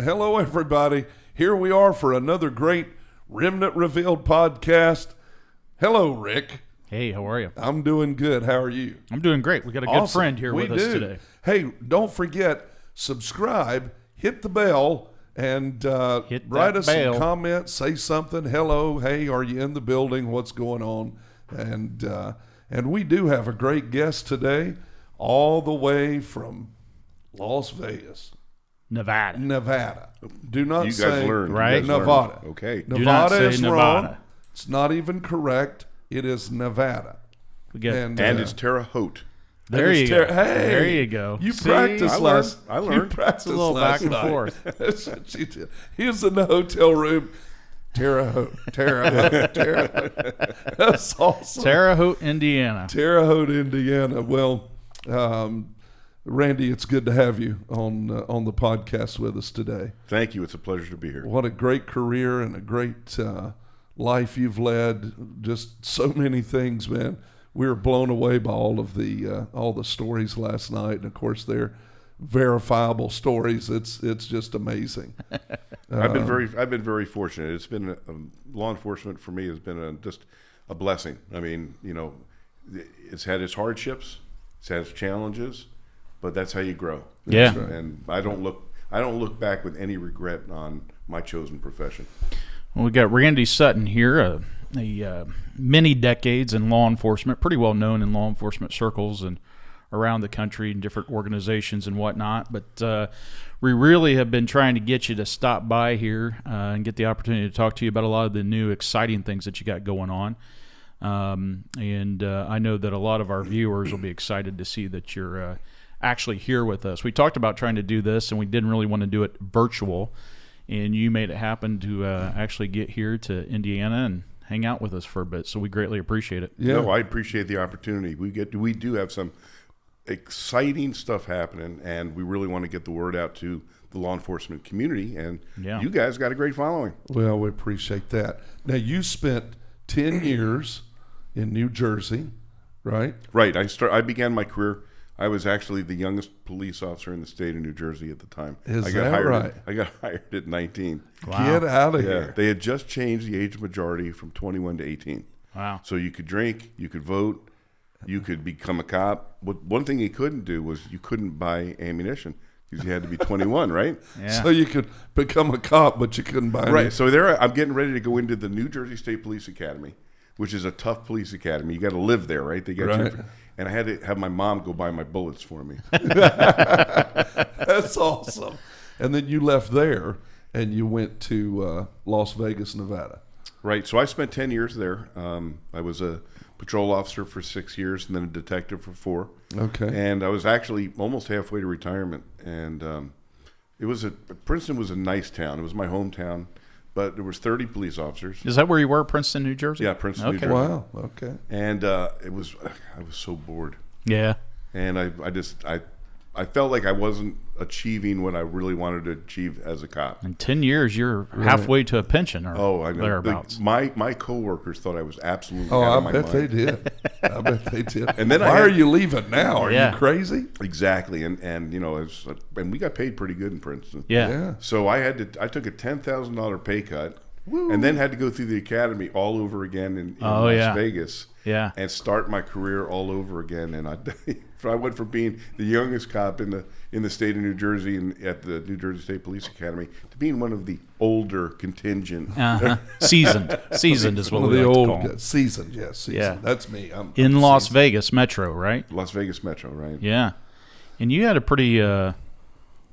hello, everybody. Here we are for another great Remnant Revealed podcast. Hello, Rick. Hey, how are you? I'm doing good. How are you? I'm doing great. We got a good friend here with us today. Hey, don't forget, subscribe, hit the bell, and write us some comments, say something. Hello, hey, are you in the building? What's going on? And we do have a great guest today, all the way from Las Vegas. Nevada. Do not say you guys learned. Right? Nevada. Okay. Do not say is Nevada. wrong. It's not even correct. It is Nevada. We get, And it's Terre Haute. there you go. Hey, there you go. You See? practiced last. I learned. You practiced It's a little last back and night. forth. That's what she did. He was in the hotel room. Terre Haute. Terre Haute. Terre Haute. That's awesome. Terre Haute, Indiana. Terre Haute, Indiana. Well, Randy, it's good to have you on the podcast with us today. Thank you. It's a pleasure to be here. What a great career and a great life you've led. Just so many things, man. We were blown away by all the stories last night, and of course they're verifiable stories. It's just amazing. I've been very fortunate. It's been law enforcement for me has been just a blessing. I mean, it's had its hardships, it's had its challenges, but that's how you grow. Yeah. Right. And I don't look back with any regret on my chosen profession. Well, we got Randy Sutton here, many decades in law enforcement, pretty well known in law enforcement circles and around the country in different organizations and whatnot. But we really have been trying to get you to stop by here and get the opportunity to talk to you about a lot of the new exciting things that you got going on. And I know that a lot of our viewers will be excited to see that you're actually here with us. We talked about trying to do this, and we didn't really want to do it virtual. And you made it happen to actually get here to Indiana and hang out with us for a bit. So we greatly appreciate it. Yeah. No, I appreciate the opportunity. We do have some exciting stuff happening, and we really want to get the word out to the law enforcement community. And you guys got a great following. Well, we appreciate that. Now, you spent 10 years in New Jersey, right? Right. I began my career. I was actually the youngest police officer in the state of New Jersey at the time. Is I got that hired right? I got hired at 19. Wow. Get out of Yeah, here. they had just changed the age of majority from 21 to 18. Wow. So you could drink, you could vote, you could become a cop. One thing you couldn't do was you couldn't buy ammunition because you had to be 21, right? Yeah. So you could become a cop, but you couldn't buy any. Right. So there, I'm getting ready to go into the New Jersey State Police Academy, which is a tough police academy. You got to live there, right? They got Right. you. And I had to have my mom go buy my bullets for me. That's awesome. And then you left there and you went to Las Vegas, Nevada. Right. So I spent 10 years there. I was a patrol officer for 6 years and then a detective for 4. Okay. And I was actually almost halfway to retirement. And Princeton was a nice town. It was my hometown. But there was 30 police officers. Is that where you were, Princeton, New Jersey? Yeah, Princeton, New Okay. Jersey. Wow. Okay. And I was so bored. Yeah. And I felt like I wasn't achieving what I really wanted to achieve as a cop. In 10 years, you're halfway to a pension or Oh, I know. thereabouts. My coworkers thought I was absolutely Oh, out I of my bet mind. they did. I bet they did. And then why are you leaving now? Are Yeah. you crazy? Exactly, and and we got paid pretty good in Princeton. Yeah. So I took a $10,000 pay cut, and then had to go through the academy all over again in Las Vegas. Yeah. And start my career all over again. And I went from being the youngest cop in the state of New Jersey and at the New Jersey State Police Academy to being one of the older contingent. Seasoned is what One of we the like to old call them. guys. Seasoned, yes. Seasoned. Yeah. That's me. I'm In Las seasoned. Vegas Metro, right? Las Vegas Metro, right? Yeah. And you had a pretty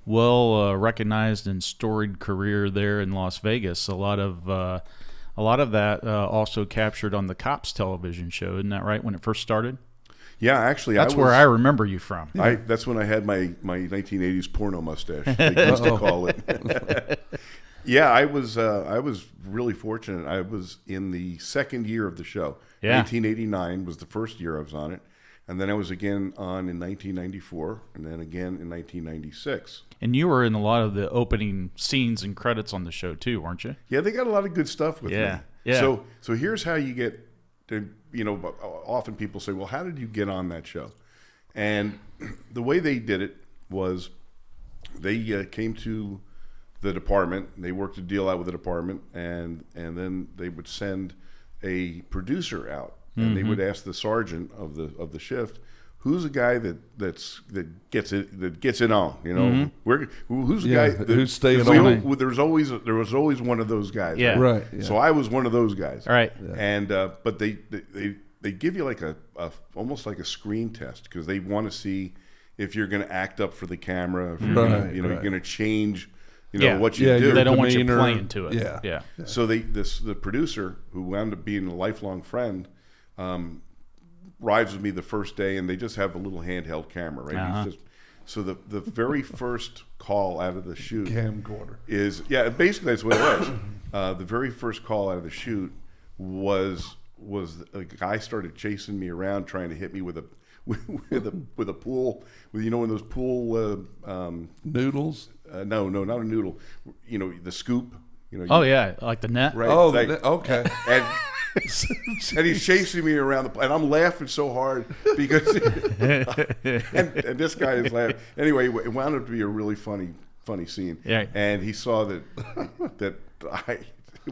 well recognized and storied career there in Las Vegas. A lot of that also captured on the Cops television show, isn't that right? When it first started, Yeah, actually, that's where I remember you from. That's when I had my 1980s porno mustache. They used to call it. Yeah, I was really fortunate. I was in the second year of the show. Yeah. 1989 was the first year I was on it, and then I was again on in 1994, and then again in 1996. And you were in a lot of the opening scenes and credits on the show too, weren't you? Yeah, they got a lot of good stuff with Yeah, me. yeah. So here's how you get to, often people say, well, how did you get on that show? And the way they did it was they came to the department. They worked a deal out with the department, and then they would send a producer out, and they would ask the sergeant of the shift, who's the guy that gets it on, you know? Who's the guy who's staying on? There was always one of those guys. Yeah. Right. Yeah. So I was one of those guys. All right. Yeah. And but they give you like a almost like a screen test, because they want to see if you're going to act up for the camera, if you're you're going to change, what you do. They don't want you playing to it. Yeah. So the producer, who wound up being a lifelong friend, rides with me the first day, and they just have a little handheld camera, right? He's just, so the very first call out of the shoot camcorder is basically that's what it was. The very first call out of the shoot was a guy started chasing me around, trying to hit me with a pool, with one of those pool noodles. No, not a noodle. The scoop. Like the net. Right. Oh, okay. And he's chasing me around and I'm laughing so hard because and this guy is laughing. Anyway, it wound up to be a really funny scene. Yeah. And he saw that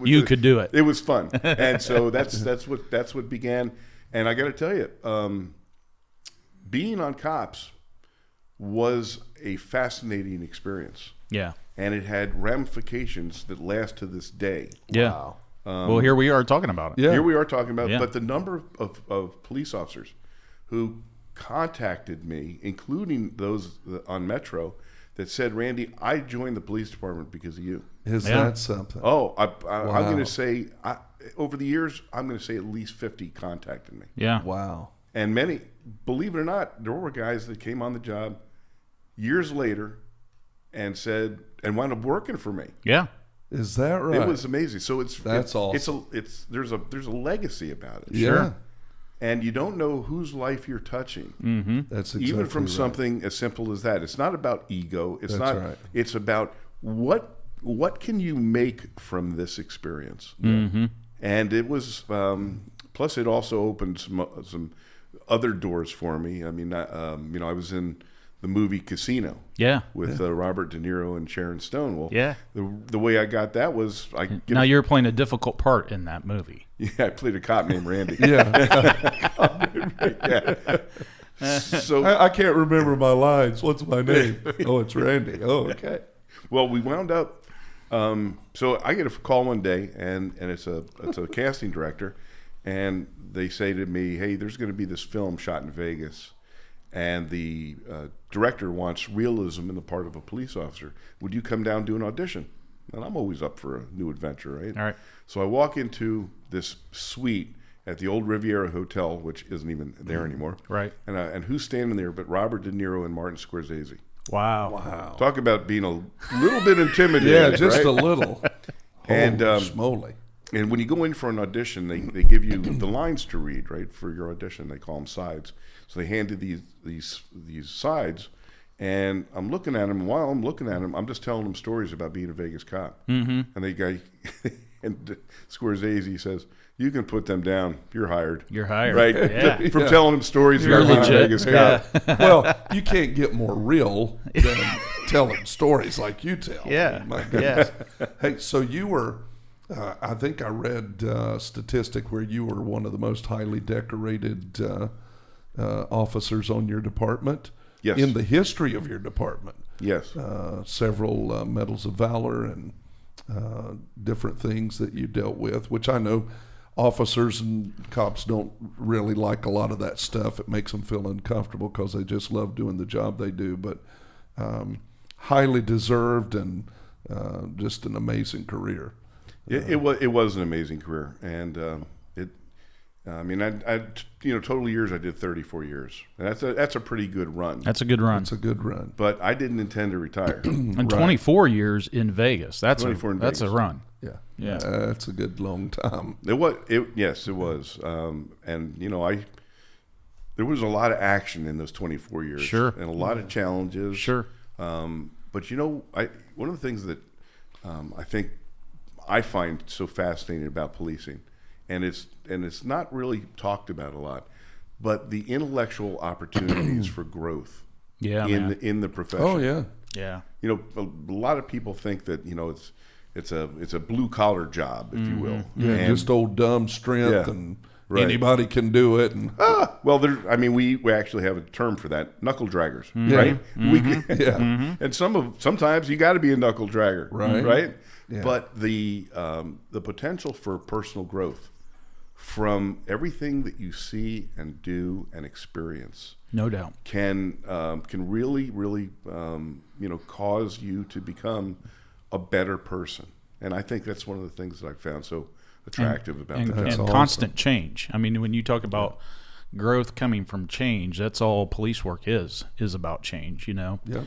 you could do it. It was fun. And so that's what began. And I got to tell you, being on Cops was a fascinating experience. Yeah. And it had ramifications that last to this day. Yeah. Wow. Well, here we are talking about it. Yeah. Here we are talking about it. But the number of police officers who contacted me, including those on Metro, that said, Randy, I joined the police department because of you. Is that something? Oh, I'm going to say, over the years, I'm going to say at least 50 contacted me. Yeah. Wow. And many, believe it or not, there were guys that came on the job years later and wound up working for me. Yeah. Is that right? It was amazing. So that's awesome. There's a legacy about it. Yeah. Sure. And you don't know whose life you're touching. Mm-hmm. That's exactly even from right. something as simple as that. It's not about ego. It's That's not. Right. It's about what can you make from this experience. Mm-hmm. And it was. Plus, it also opened some other doors for me. I mean, I was in the movie Casino. Yeah. With Robert De Niro and Sharon Stone. Well, yeah. The way I got that was now you're playing a difficult part in that movie. Yeah, I played a cop named Randy. So I can't remember my lines. What's my name? Oh, it's Randy. Oh, okay. Well, we wound up. So I get a call one day, and it's a casting director, and they say to me, "Hey, there's going to be this film shot in Vegas, and the director wants realism in the part of a police officer. Would you come down and do an audition?" And I'm always up for a new adventure, right? All right. So I walk into this suite at the old Riviera Hotel, which isn't even there anymore. Right. And who's standing there but Robert De Niro and Martin Scorsese? Wow. Talk about being a little bit intimidated. Yeah, just right? a little. And Schmoly. And when you go in for an audition, they give you the lines to read, right, for your audition. They call them sides. So they hand you these sides, and I'm looking at them. While I'm looking at them, I'm just telling them stories about being a Vegas cop. Mm-hmm. And the guy, and Scorsese says, "You can put them down. You're hired." You're hired, right? Yeah. From telling them stories You're about being a legit. Vegas cop. Yeah. Well, you can't get more real than telling stories like you tell. Yeah. I mean, my goodness. Hey, so you were, I think I read a statistic where you were one of the most highly decorated officers on your department. Yes. In the history of your department. Yes. Several medals of valor and different things that you dealt with, which I know officers and cops don't really like a lot of that stuff. It makes them feel uncomfortable because they just love doing the job they do. But highly deserved and just an amazing career. It was an amazing career, and total years I did 34 years, and that's a pretty good run. That's a good run. It's a good run. But I didn't intend to retire. And 24 years in Vegas. That's a run. Yeah, Yeah. That's a good long time. Yes, it was. And there was a lot of action in those 24 years. Sure. And a lot of challenges. Sure. But one of the things that I think I find so fascinating about policing, and it's not really talked about a lot, but the intellectual opportunities for growth. Yeah, in the profession. Oh yeah. Yeah. You know, a lot of people think that, you know, it's a blue collar job, if you will. Yeah, and just old dumb strength Yeah, and right. anybody can do it. And well, I mean, we actually have a term for that, knuckle draggers, Yeah. right? Yeah. And sometimes you got to be a knuckle dragger, Right. Right. Yeah. But the potential for personal growth from everything that you see and do and experience, No doubt. can really, really, you know, cause you to become a better person. And I think that's one of the things that I found so attractive about the and job. awesome. constant change. I mean, when you talk about growth coming from change, that's all police work is about change, you know. yeah.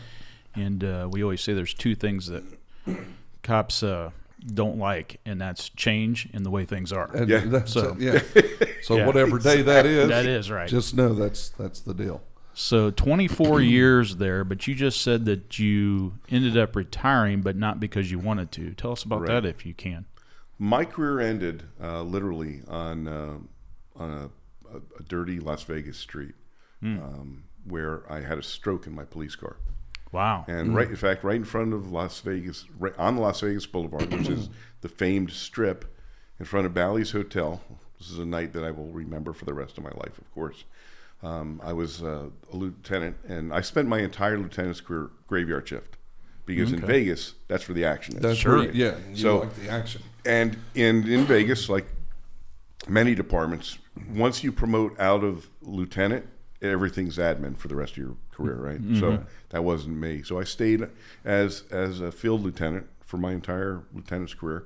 And we always say there's two things that cops don't like, and that's change and the way things are. And Yeah. that's So- yeah. So Yeah. whatever day that is, That is right. Just know that's the deal. So 24 years there, but you just said that you ended up retiring, but not because you wanted to. Tell us about Right. that if you can. My career ended literally on a dirty Las Vegas street where I had a stroke in my police car. Wow. And in fact, right in front of Las Vegas, right on the Las Vegas Boulevard, which is the famed strip, in front of Bally's Hotel. This is a night that I will remember for the rest of my life, of course. I was a lieutenant, and I spent my entire lieutenant's career graveyard shift, because in Vegas, that's where the action is. That's Sure. right. Yeah. You So- like the action. And in Vegas, like many departments, once you promote out of lieutenant, everything's admin for the rest of your career, right? So that wasn't me. So I stayed as a field lieutenant for my entire lieutenant's career.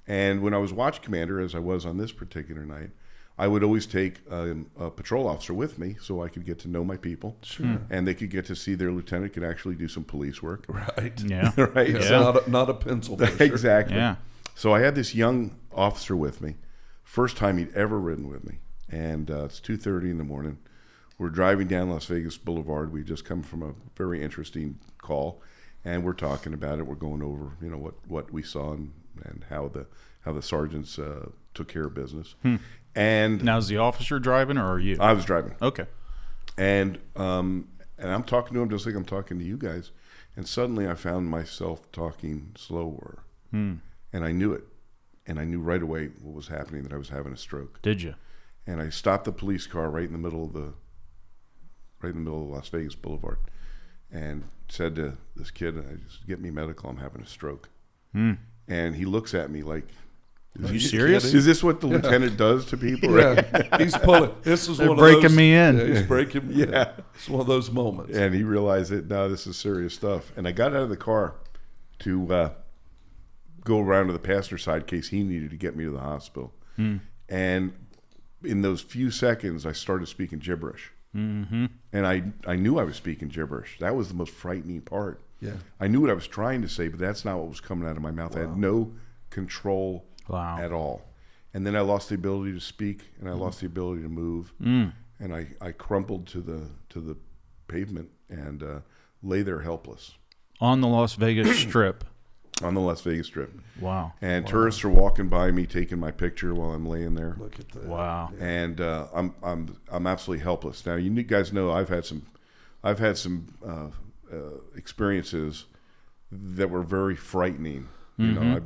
And when I was watch commander, as I was on this particular night, I would always take a patrol officer with me so I could get to know my people. Sure. And they could get to see their lieutenant could actually do some police work. Right. Yeah. Right? It's Yeah. not a pencil pusher. Exactly. Yeah. So I had this young officer with me, first time he'd ever ridden with me, and it's 2:30 in the morning. We're driving down Las Vegas Boulevard. We just come from a very interesting call, and we're talking about it. We're going over, you know, what we saw and how the sergeants took care of business. And Now, is the officer driving or are you? I was driving, Okay. and I'm talking to him just like I'm talking to you guys, and suddenly I found myself talking slower. And I knew it. And I knew right away what was happening, that I was having a stroke. Did you? And I stopped the police car right in the middle of Las Vegas Boulevard, and said to this kid, "Just get me medical. I'm having a stroke." And he looks at me like, Are you serious? Is this what the lieutenant does to people? Right? Yeah. He's pulling. This is They're one breaking of those, me in. Yeah, he's breaking. Yeah. It's one of those moments. And he realized that, no, this is serious stuff. And I got out of the car to go around to the passenger side in case he needed to get me to the hospital. And in those few seconds, I started speaking gibberish. And I knew I was speaking gibberish. That was the most frightening part. Yeah. I knew what I was trying to say, but that's not what was coming out of my mouth. I had no control at all. And then I lost the ability to speak, and I lost the ability to move. And I crumpled to the pavement and lay there helpless On the Las Vegas Strip. on the Las Vegas Strip. Wow. And tourists are walking by me, taking my picture while I'm laying there. Look at that. Wow. And I'm absolutely helpless. Now, you guys know I've had some experiences that were very frightening. You know,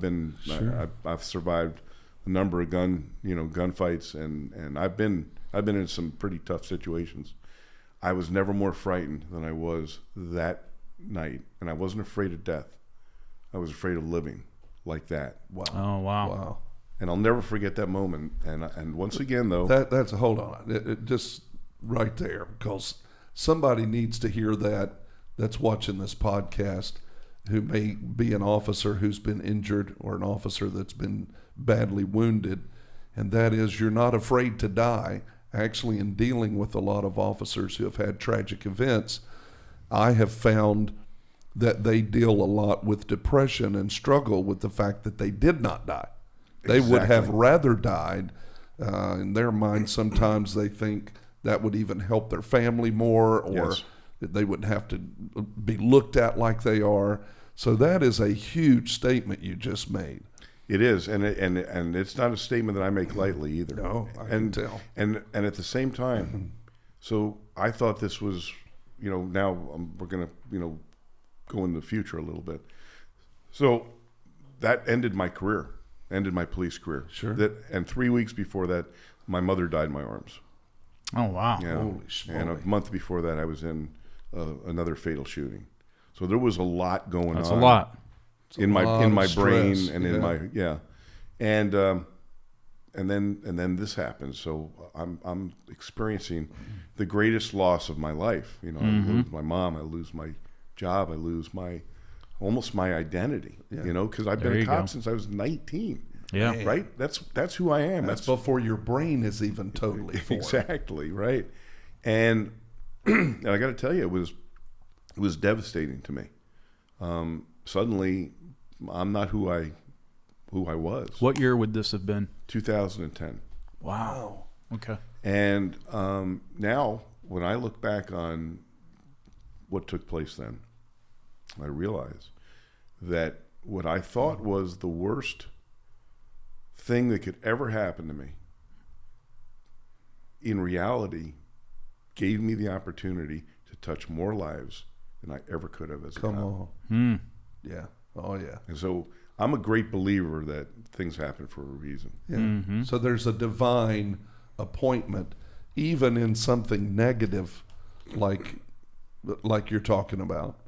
I've survived a number of gunfights, and I've been in some pretty tough situations. I was never more frightened than I was that night, and I wasn't afraid of death. I was afraid of living like that. Wow. Oh, wow. Wow. And I'll never forget that moment. And once again, though, That's hold on. It just right there, because somebody needs to hear that. That's watching this podcast, who may be an officer who's been injured or an officer that's been badly wounded, and that is, you're not afraid to die. Actually, in dealing with a lot of officers who have had tragic events, I have found that they deal a lot with depression and struggle with the fact that they did not die. They would have rather died. In their mind, sometimes they think that would even help their family more, or that they wouldn't have to be looked at like they are. So that is a huge statement you just made. it is, and it's not a statement that I make lightly either. No, I can tell. And at the same time, so I thought this was, now we're going to, go into the future a little bit. So that ended my career, ended my police career. Sure. And 3 weeks before that, my mother died in my arms. Oh, wow. Yeah. Holy smoly. And a month before that, I was in another fatal shooting. So there was a lot going That's on. a lot. In my brain stress. and in my and then this happens. So I'm experiencing the greatest loss of my life. You know, I lose my mom, I lose my job, I lose almost my identity. Yeah. You know, because I've There been a you cop go. since I was 19. Yeah. Man. Right. That's who I am. That's before your brain is even totally formed. Exactly right. And and I got to tell you, it was devastating to me. Suddenly, I'm not who I was. What year would this have been? 2010. Wow. Okay. And now, when I look back on what took place then, I realize that what I thought was the worst thing that could ever happen to me, in reality, gave me the opportunity to touch more lives than I ever could have as a cop. Come on. Hmm. Yeah. Oh, yeah. And so I'm a great believer that things happen for a reason. Yeah. So there's a divine appointment, even in something negative, like you're talking about.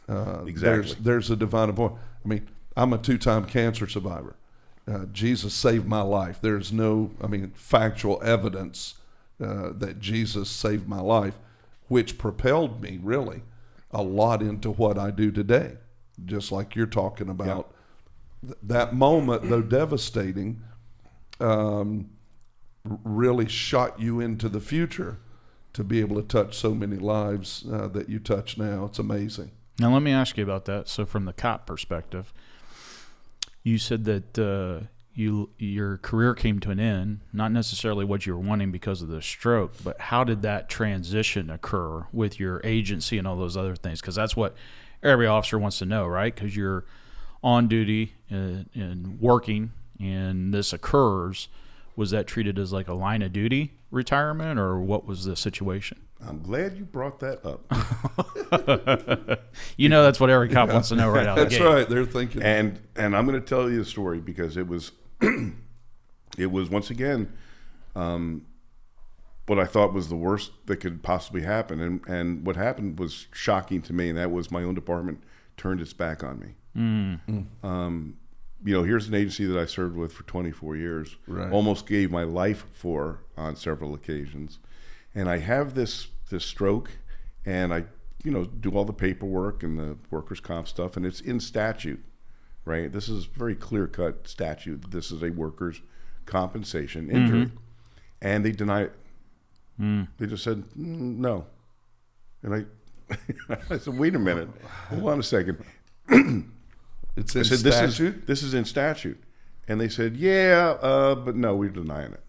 Exactly. There's a divine appointment. I mean, I'm a 2-time cancer survivor. Jesus saved my life. There's no, factual evidence that Jesus saved my life, which propelled me really a lot into what I do today. Just like you're talking about. That moment, though devastating, really shot you into the future to be able to touch so many lives that you touch now. It's amazing. Now, let me ask you about that. So from the cop perspective, you said that your career came to an end, not necessarily what you were wanting because of the stroke, but how did that transition occur with your agency and all those other things? Because that's what every officer wants to know, right? Because you're on duty and working, and this occurs. Was that treated as like a line of duty retirement, or what was the situation? I'm glad you brought that up. That's what every cop wants to know right out of the gate. That's right. They're thinking. And I'm going to tell you the story because it was it was once again what I thought was the worst that could possibly happen. And what happened was shocking to me, and that was my own department turned its back on me. Here's an agency that I served with for 24 years, almost gave my life for on several occasions. And I have this stroke, and I, do all the paperwork and the workers' comp stuff, and it's in statute, right? This is very clear-cut statute. This is a workers' compensation injury. And they deny it. They just said, no. And I said, wait a minute. Hold on a second. It's in statute? This is in statute. And they said, but no, we're denying it.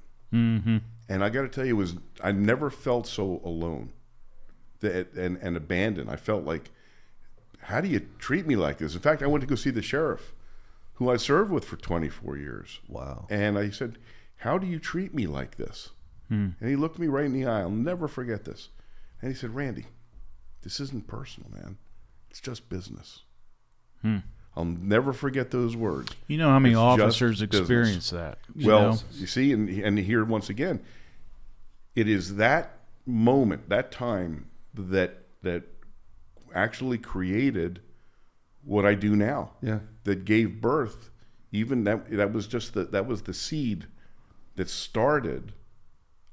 And I got to tell you, I never felt so alone and abandoned. I felt like, how do you treat me like this? In fact, I went to go see the sheriff, who I served with for 24 years. Wow. And I said, how do you treat me like this? And he looked me right in the eye. I'll never forget this. And he said, Randy, this isn't personal, man. It's just business. I'll never forget those words. You know how many It's officers just experience that? You see, and here once again, it is that moment, that time that actually created what I do now. Yeah. That gave birth. Even that was just that was the seed that started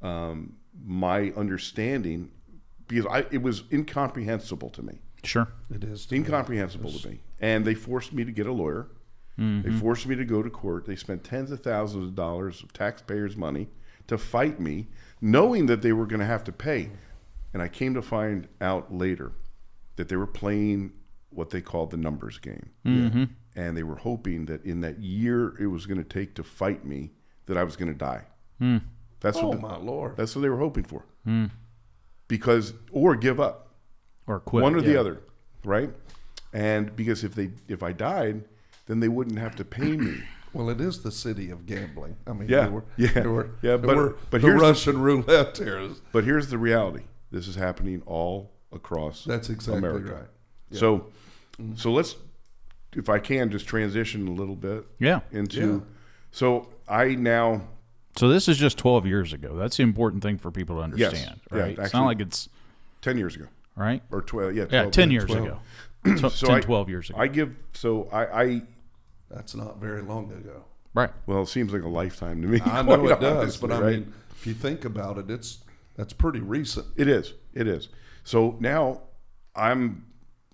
my understanding, because it was incomprehensible to me. Sure. It is. Incomprehensible to me. And they forced me to get a lawyer. They forced me to go to court. They spent tens of thousands of dollars of taxpayers' money to fight me, knowing that they were going to have to pay. And I came to find out later that they were playing what they called the numbers game. And they were hoping that in that year it was going to take to fight me, that I was going to die. That's my Lord. That's what they were hoping for. Or give up. Or quit. One or the other, right? And because if I died, then they wouldn't have to pay me. Well, it is the city of gambling. I mean, But the Russian roulette here. But here's the reality: this is happening all across. That's exactly America. right. Yeah. So, So let's, if I can, just transition a little bit. Yeah. Into, so I now. So this is just 12 years ago. That's the important thing for people to understand, Yes. right? Yeah, It's actually, not like it's 10 years ago, right. or 12. Yeah, 12, 10 years ago. So 10, 12 years ago. I That's not very long ago. Right. well, it seems like a lifetime to me. I know it quite does, honestly, but I right? mean, if you think about it, that's pretty recent. It is. So now I'm,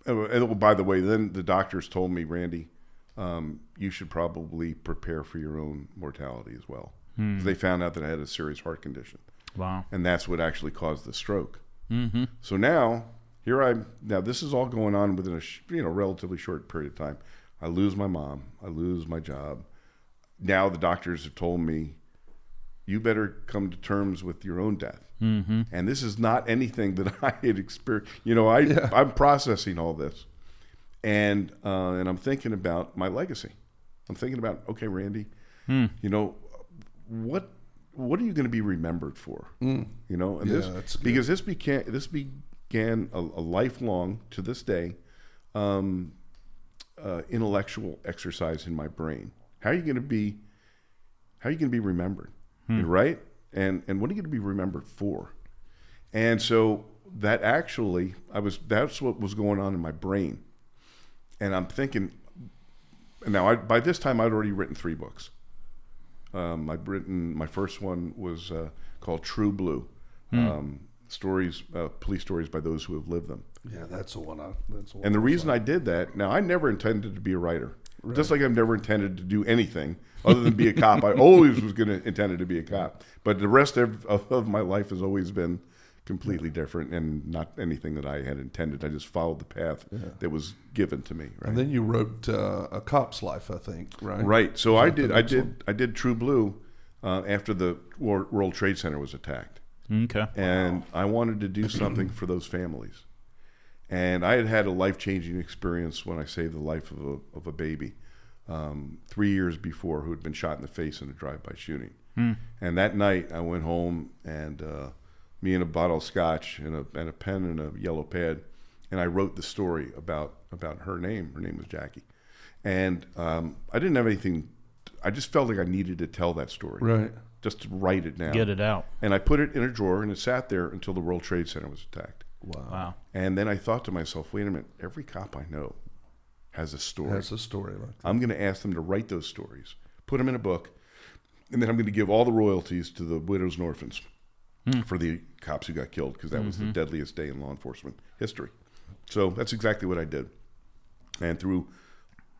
and by the way, then the doctors told me, Randy, you should probably prepare for your own mortality as well. They found out that I had a serious heart condition. Wow. And that's what actually caused the stroke. Mm-hmm. So now, now this is all going on within a relatively short period of time. I lose my mom. I lose my job. Now the doctors have told me, you better come to terms with your own death. Mm-hmm. And this is not anything that I had experienced. I'm processing all this. And I'm thinking about my legacy. I'm thinking about, okay, Randy, what are you going to be remembered for? And because this began a lifelong, to this day, intellectual exercise in my brain. How are you going to be remembered? Right? And what are you going to be remembered for? And so that actually, that's what was going on in my brain. And I'm thinking, now by this time I'd already written 3 books. My first one was called True Blue, stories, police stories by those who have lived them. Yeah, that's the one. And the reason I did that, now I never intended to be a writer. Right. Just like I've never intended to do anything other than be a cop. I always was intended to be a cop. But the rest of my life has always been completely different and not anything that I had intended. I just followed the path that was given to me. Right? And then you wrote A Cop's Life, I think, right? Right. So I did True Blue after the World Trade Center was attacked. Okay. And I wanted to do something for those families. And I had a life-changing experience when I saved the life of a baby 3 years before, who had been shot in the face in a drive-by shooting. And that night I went home, and me and a bottle of scotch and a pen and a yellow pad, and I wrote the story about her name. Her name was Jackie. And I didn't have anything. I just felt like I needed to tell that story. Right. Just to write it down. Get it out. And I put it in a drawer, and it sat there until the World Trade Center was attacked. Wow. And then I thought to myself, wait a minute, every cop I know has a story. Has a story like that. I'm going to ask them to write those stories, put them in a book, and then I'm going to give all the royalties to the widows and orphans for the cops who got killed, because that was the deadliest day in law enforcement history. So that's exactly what I did. And through,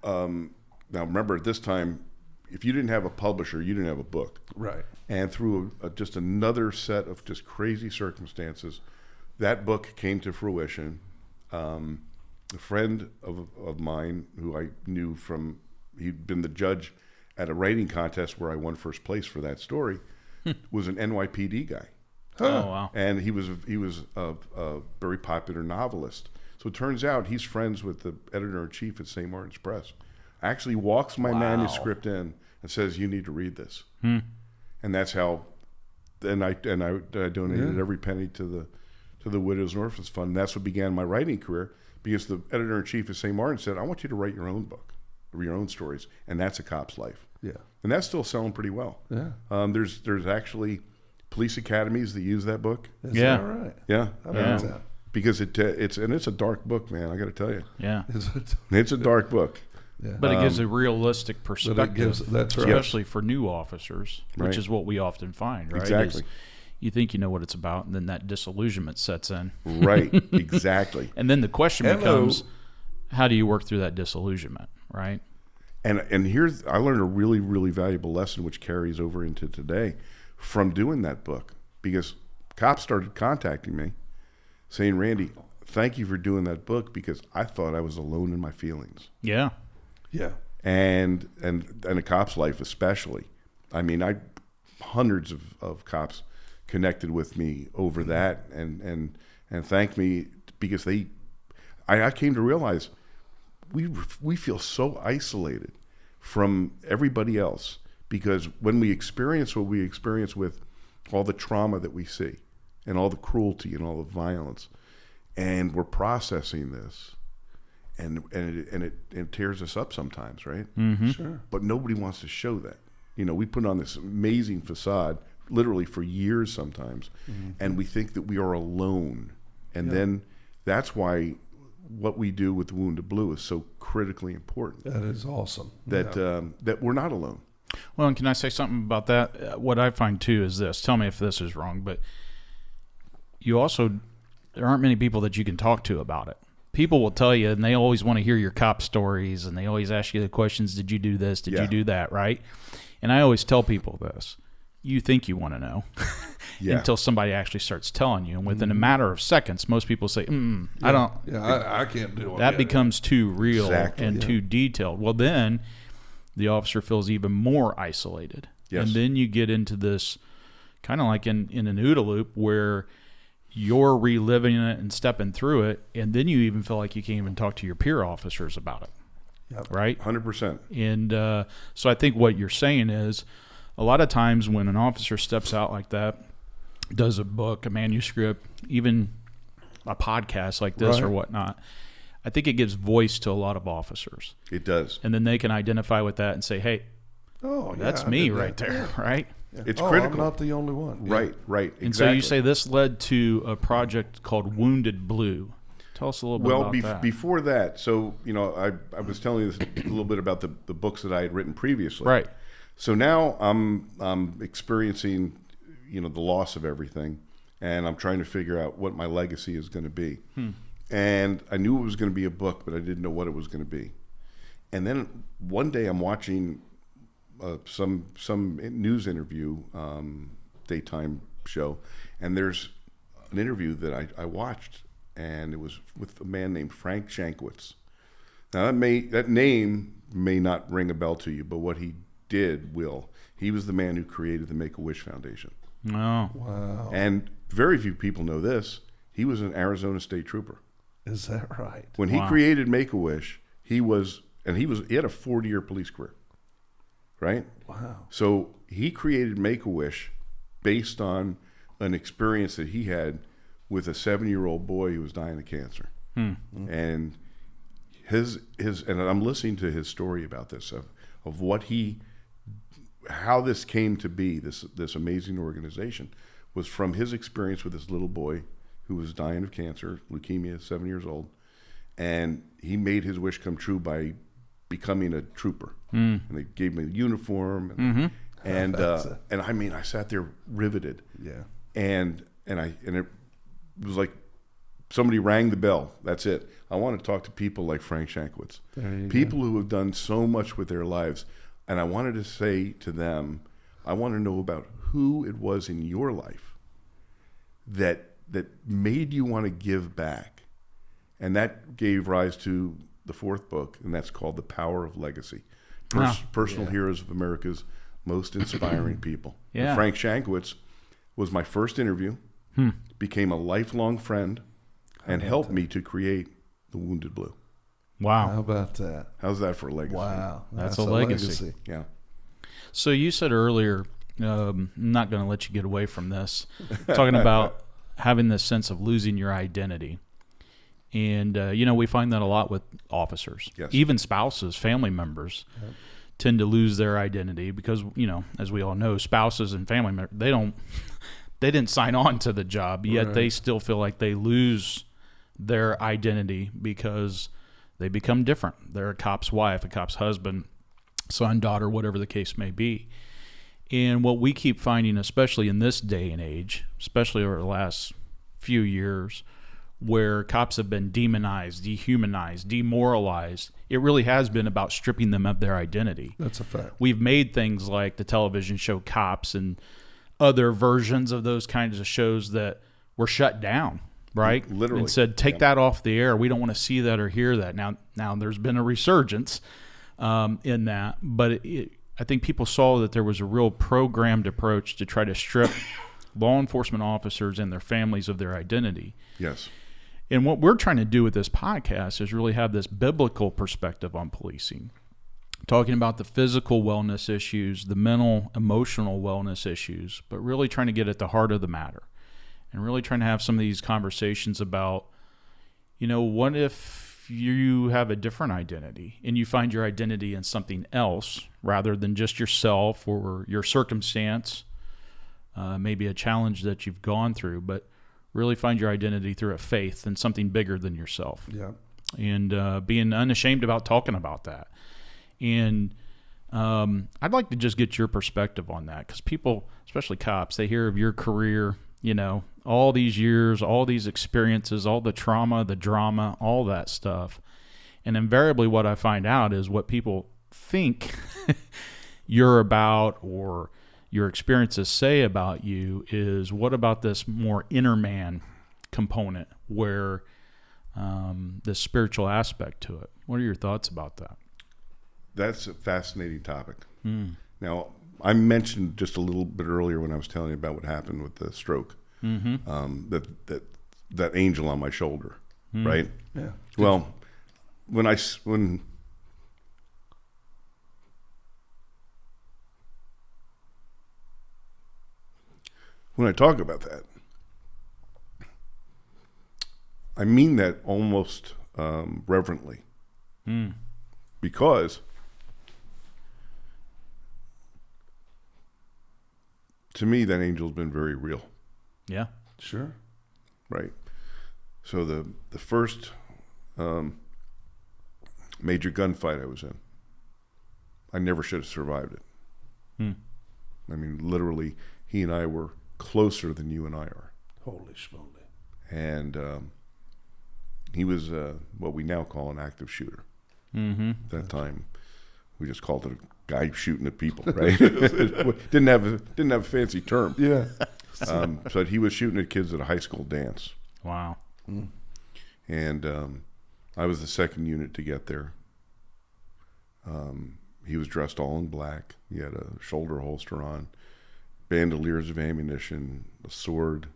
now remember at this time, if you didn't have a publisher, you didn't have a book. Right. And through just another set of just crazy circumstances, that book came to fruition. A friend of mine who I knew from, he'd been the judge at a writing contest where I won first place for that story, was an NYPD guy. Oh, wow. And he was a very popular novelist. So it turns out he's friends with the editor-in-chief at St. Martin's Press. Actually walks my manuscript in and says, you need to read this. And that's how, and I donated every penny to the Widows and Orphans Fund. And that's what began my writing career, because the editor-in-chief of St. Martin said, I want you to write your own book, or your own stories. And that's A Cop's Life. Yeah. And that's still selling pretty well. Yeah. There's actually police academies that use that book. Is that right? Yeah. How about that? Because it's a dark book, man. I got to tell you. Yeah. It's a dark book. Yeah. But it gives a realistic perspective, that's right. especially for new officers, which Right. is what we often find, right? Exactly. You think you know what it's about, and then that disillusionment sets in. Right, exactly. And then the question becomes, how do you work through that disillusionment, right? And here's, I learned a really, really valuable lesson, which carries over into today, from doing that book. Because cops started contacting me saying, Randy, thank you for doing that book, because I thought I was alone in my feelings. Yeah. Yeah. And A Cop's Life especially. I mean, hundreds of cops connected with me over that and thanked me, because I came to realize we feel so isolated from everybody else, because when we experience what we experience with all the trauma that we see and all the cruelty and all the violence, and we're processing this, and it tears us up sometimes, right? Mm-hmm. Sure. But nobody wants to show that. We put on this amazing facade, literally for years sometimes, and we think that we are alone. And then that's why what we do with the Wounded Blue is so critically important. That is awesome. That we're not alone. Well, and can I say something about that? What I find too is this. Tell me if this is wrong, but there aren't many people that you can talk to about it. People will tell you, and they always want to hear your cop stories, and they always ask you the questions, did you do this, did you do that, right? And I always tell people this. You think you want to know until somebody actually starts telling you. And within a matter of seconds, most people say, I don't. Yeah, I can't do it. That becomes too real and too detailed. Well, then the officer feels even more isolated. Yes. And then you get into this kind of like in an OODA loop where you're reliving it and stepping through it, and then you even feel like you can't even talk to your peer officers about it. Yep. Right? 100%. And so I think what you're saying is a lot of times when an officer steps out like that, does a book, a manuscript, even a podcast like this or whatnot, I think it gives voice to a lot of officers. It does. And then they can identify with that and say, hey, that's me right there, right? Yeah. It's critical. I'm not the only one. Right. Exactly. And so you say this led to a project called Wounded Blue. Tell us a little bit about that. Before that, so, I was telling you this a little bit about the books that I had written previously. Right. So now I'm experiencing, the loss of everything, and I'm trying to figure out what my legacy is going to be. And I knew it was going to be a book, but I didn't know what it was going to be. And then one day I'm watching some news interview, daytime show, and there's an interview that I watched, and it was with a man named Frank Shankwitz. Now that name may not ring a bell to you, but what he did will. He was the man who created the Make-A-Wish Foundation. Oh. Wow. And very few people know this. He was an Arizona State Trooper. Is that right? When he created Make-A-Wish, he had a 40-year police career. Right? Wow. So he created Make-A-Wish based on an experience that he had with a 7-year-old boy who was dying of cancer. And and I'm listening to his story about this, of how this came to be, this amazing organization, was from his experience with this little boy who was dying of cancer, leukemia, 7 years old, and he made his wish come true by becoming a trooper. And they gave him a uniform, and I mean, I sat there riveted. Yeah. And it was like somebody rang the bell. That's it. I want to talk to people like Frank Shankwitz, people who have done so much with their lives. And I wanted to say to them, I want to know about who it was in your life that made you want to give back. And that gave rise to the fourth book, and that's called The Power of Legacy. Personal heroes of America's most inspiring people. Yeah. And Frank Shankwitz was my first interview, became a lifelong friend, and helped me to create the Wounded Blue. Wow. How about that? How's that for a legacy? Wow. That's a legacy. Yeah. So you said earlier, I'm not going to let you get away from this, talking about having this sense of losing your identity. And, we find that a lot with officers. Yes. Even spouses, family members tend to lose their identity because, as we all know, spouses and family members, they didn't sign on to the job, yet they still feel like they lose their identity because they become different. They're a cop's wife, a cop's husband, son, daughter, whatever the case may be. And what we keep finding, especially in this day and age, especially over the last few years, where cops have been demonized, dehumanized, demoralized, it really has been about stripping them of their identity. That's a fact. We've made things like the television show Cops and other versions of those kinds of shows that were shut down, right? Literally. And said, take that off the air. We don't want to see that or hear that. Now there's been a resurgence in that, but I think people saw that there was a real programmed approach to try to strip law enforcement officers and their families of their identity. Yes. And what we're trying to do with this podcast is really have this biblical perspective on policing, talking about the physical wellness issues, the mental, emotional wellness issues, but really trying to get at the heart of the matter and really trying to have some of these conversations about, what if if you have a different identity and you find your identity in something else rather than just yourself or your circumstance, maybe a challenge that you've gone through, but really find your identity through a faith and something bigger than yourself. Yeah. And being unashamed about talking about that. And I'd like to just get your perspective on that, because people, especially cops, they hear of your career, all these years, all these experiences, all the trauma, the drama, all that stuff. And invariably what I find out is what people think you're about or your experiences say about you is, what about this more inner man component where this spiritual aspect to it? What are your thoughts about that? That's a fascinating topic. Now, I mentioned just a little bit earlier when I was telling you about what happened with the stroke, that angel on my shoulder, right? Yeah. Well, when I talk about that, I mean that almost reverently, because to me that angel's been very real. Yeah, sure. Right. So the first major gunfight I was in, I never should have survived it. I mean, literally, he and I were closer than you and I are. Holy schmoly. And he was what we now call an active shooter. At that time, we just called it a guy shooting at people, right? didn't have a fancy term. Yeah. So he was shooting at kids at a high school dance. Wow. And I was the second unit to get there. He was dressed all in black. He had a shoulder holster on, bandoliers of ammunition, a sword,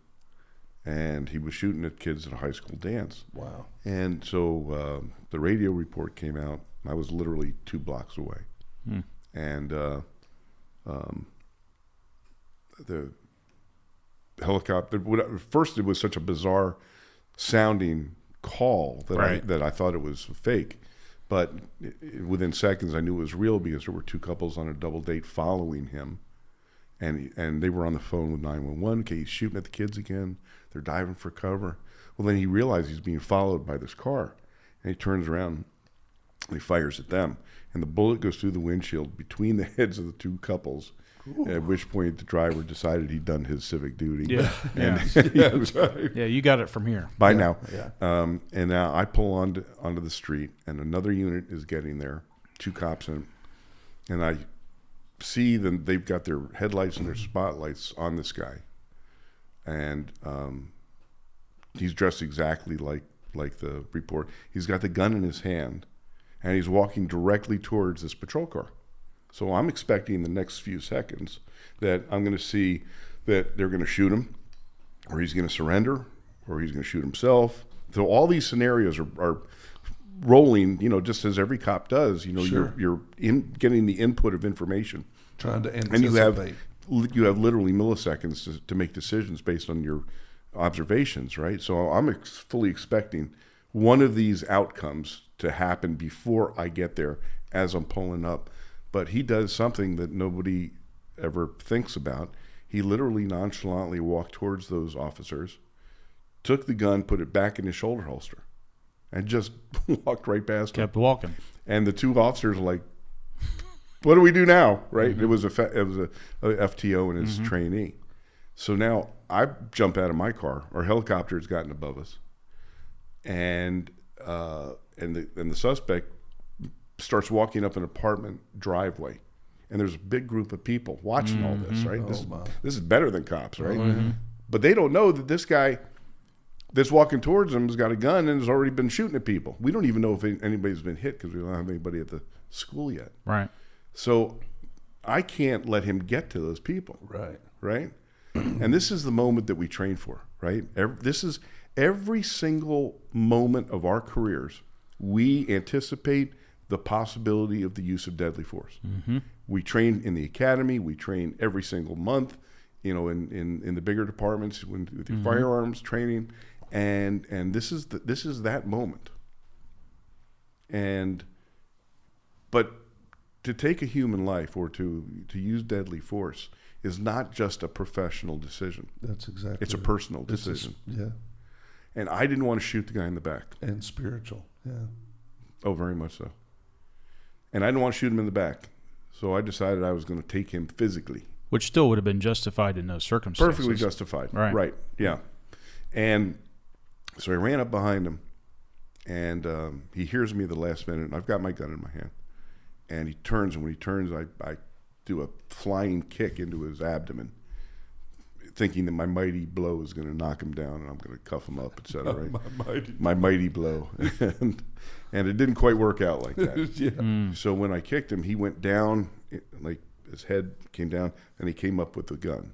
and he was shooting at kids at a high school dance. Wow. And so the radio report came out. I was literally 2 blocks away. And the helicopter, first it was such a bizarre sounding call that I thought it was fake. But within seconds, I knew it was real, because there were 2 couples on a double date following him. And they were on the phone with 911. Okay, he's shooting at the kids again. They're diving for cover. Well, then he realized he's being followed by this car. And he turns around and he fires at them. And the bullet goes through the windshield between the heads of the 2 couples. Ooh. At which point the driver decided he'd done his civic duty. Yeah. Yeah, you got it from here. By now. Yeah. And now I pull onto the street, and another unit is getting there, 2 cops in, and I see them. They've got their headlights and their spotlights on this guy, and he's dressed exactly like the report. He's got the gun in his hand, and he's walking directly towards this patrol car. So I'm expecting the next few seconds that I'm going to see that they're going to shoot him, or he's going to surrender, or he's going to shoot himself. So all these scenarios are rolling, just as every cop does. Sure. You're getting the input of information, trying to anticipate. And you have literally milliseconds to make decisions based on your observations, right? So I'm fully expecting one of these outcomes to happen before I get there as I'm pulling up. But he does something that nobody ever thinks about. He literally nonchalantly walked towards those officers, took the gun, put it back in his shoulder holster, and just walked right past them. Kept walking. And the 2 officers were like, what do we do now? Right? It was a FTO and his trainee. So now I jump out of my car. Our helicopter has gotten above us. And the suspect starts walking up an apartment driveway, and there's a big group of people watching all this, right? This is better than cops, right? But they don't know that this guy that's walking towards them has got a gun and has already been shooting at people. We don't even know if anybody's been hit, because we don't have anybody at the school yet. Right. So I can't let him get to those people. Right? And this is the moment that we train for, right? This is every single moment of our careers. We anticipate the possibility of the use of deadly force. We train in the academy. We train every single month, in the bigger departments with your firearms training, and this is that moment. But to take a human life or to use deadly force is not just a professional decision. That's exactly. It's a personal decision. Yeah. And I didn't want to shoot the guy in the back. And spiritual. Yeah. Oh, very much so. And I didn't want to shoot him in the back. So I decided I was going to take him physically. Which still would have been justified in those circumstances. Perfectly justified. Right. Yeah. And so I ran up behind him, and he hears me the last minute, and I've got my gun in my hand. And he turns, and when he turns, I do a flying kick into his abdomen, thinking that my mighty blow is going to knock him down, and I'm going to cuff him up, etc. Right? My mighty blow. And it didn't quite work out like that. Yeah. So when I kicked him, he went down, like his head came down, and he came up with the gun.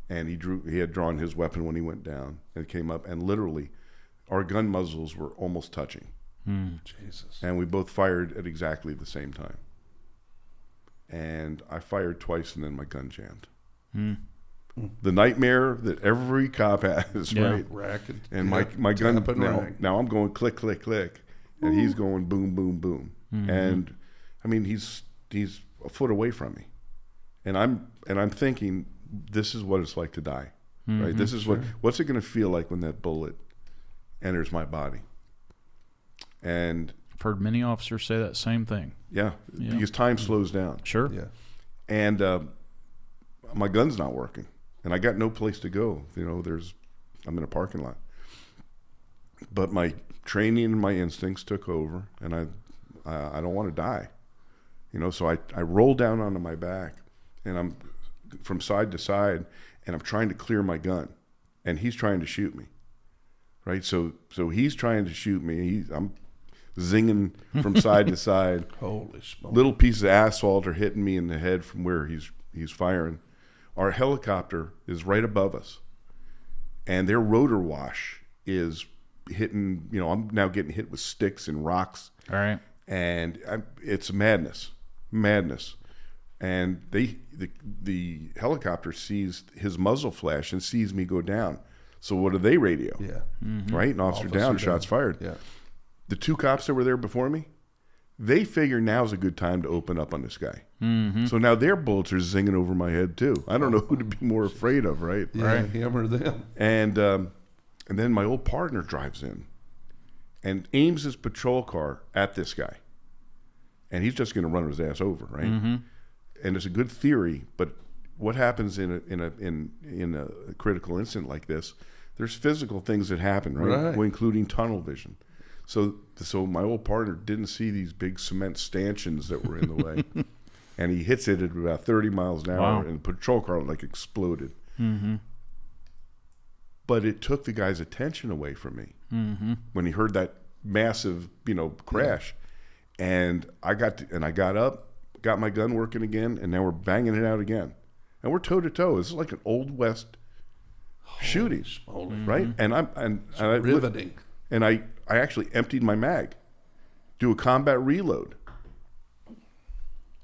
And he had drawn his weapon when he went down, and it came up, and literally our gun muzzles were almost touching. Jesus. And we both fired at exactly the same time. And I fired twice, and then my gun jammed. The nightmare that every cop has, right? Racket. And my gun, now I'm going click, click, click, and he's going boom, boom, boom. And I mean, he's a foot away from me, and I'm thinking, this is what it's like to die, right? This is what's it going to feel like when that bullet enters my body. And I've heard many officers say that same thing. Yeah, because time slows down. Sure. Yeah. And my gun's not working, and I got no place to go. I'm in a parking lot. But my training and my instincts took over, and I don't want to die. So I roll down onto my back, and I'm from side to side, and I'm trying to clear my gun, and he's trying to shoot me. Right? So he's trying to shoot me. I'm zinging from side to side. Holy smoke. Little pieces of asphalt are hitting me in the head from where he's firing. Our helicopter is right above us, and their rotor wash is hitting. I'm now getting hit with sticks and rocks. All right. And it's madness. And the helicopter sees his muzzle flash and sees me go down. So what do they radio? Yeah. Right? An officer down, shots fired. Yeah. The two cops that were there before me, they figure now's a good time to open up on this guy. So now their bullets are zinging over my head too. I don't know who to be more afraid of, right? Yeah, right. Him or them. And then my old partner drives in and aims his patrol car at this guy. And he's just going to run his ass over, right? And it's a good theory, but what happens in a critical incident like this? There's physical things that happen, right? Well, including tunnel vision. So my old partner didn't see these big cement stanchions that were in the way, and he hits it at about 30 miles an hour, and the patrol car exploded. But it took the guy's attention away from me when he heard that massive, crash. And I got up, got my gun working again, and now we're banging it out again. And we're toe to toe. This is like an Old West shooting, right? And riveting. And I actually emptied my mag, do a combat reload,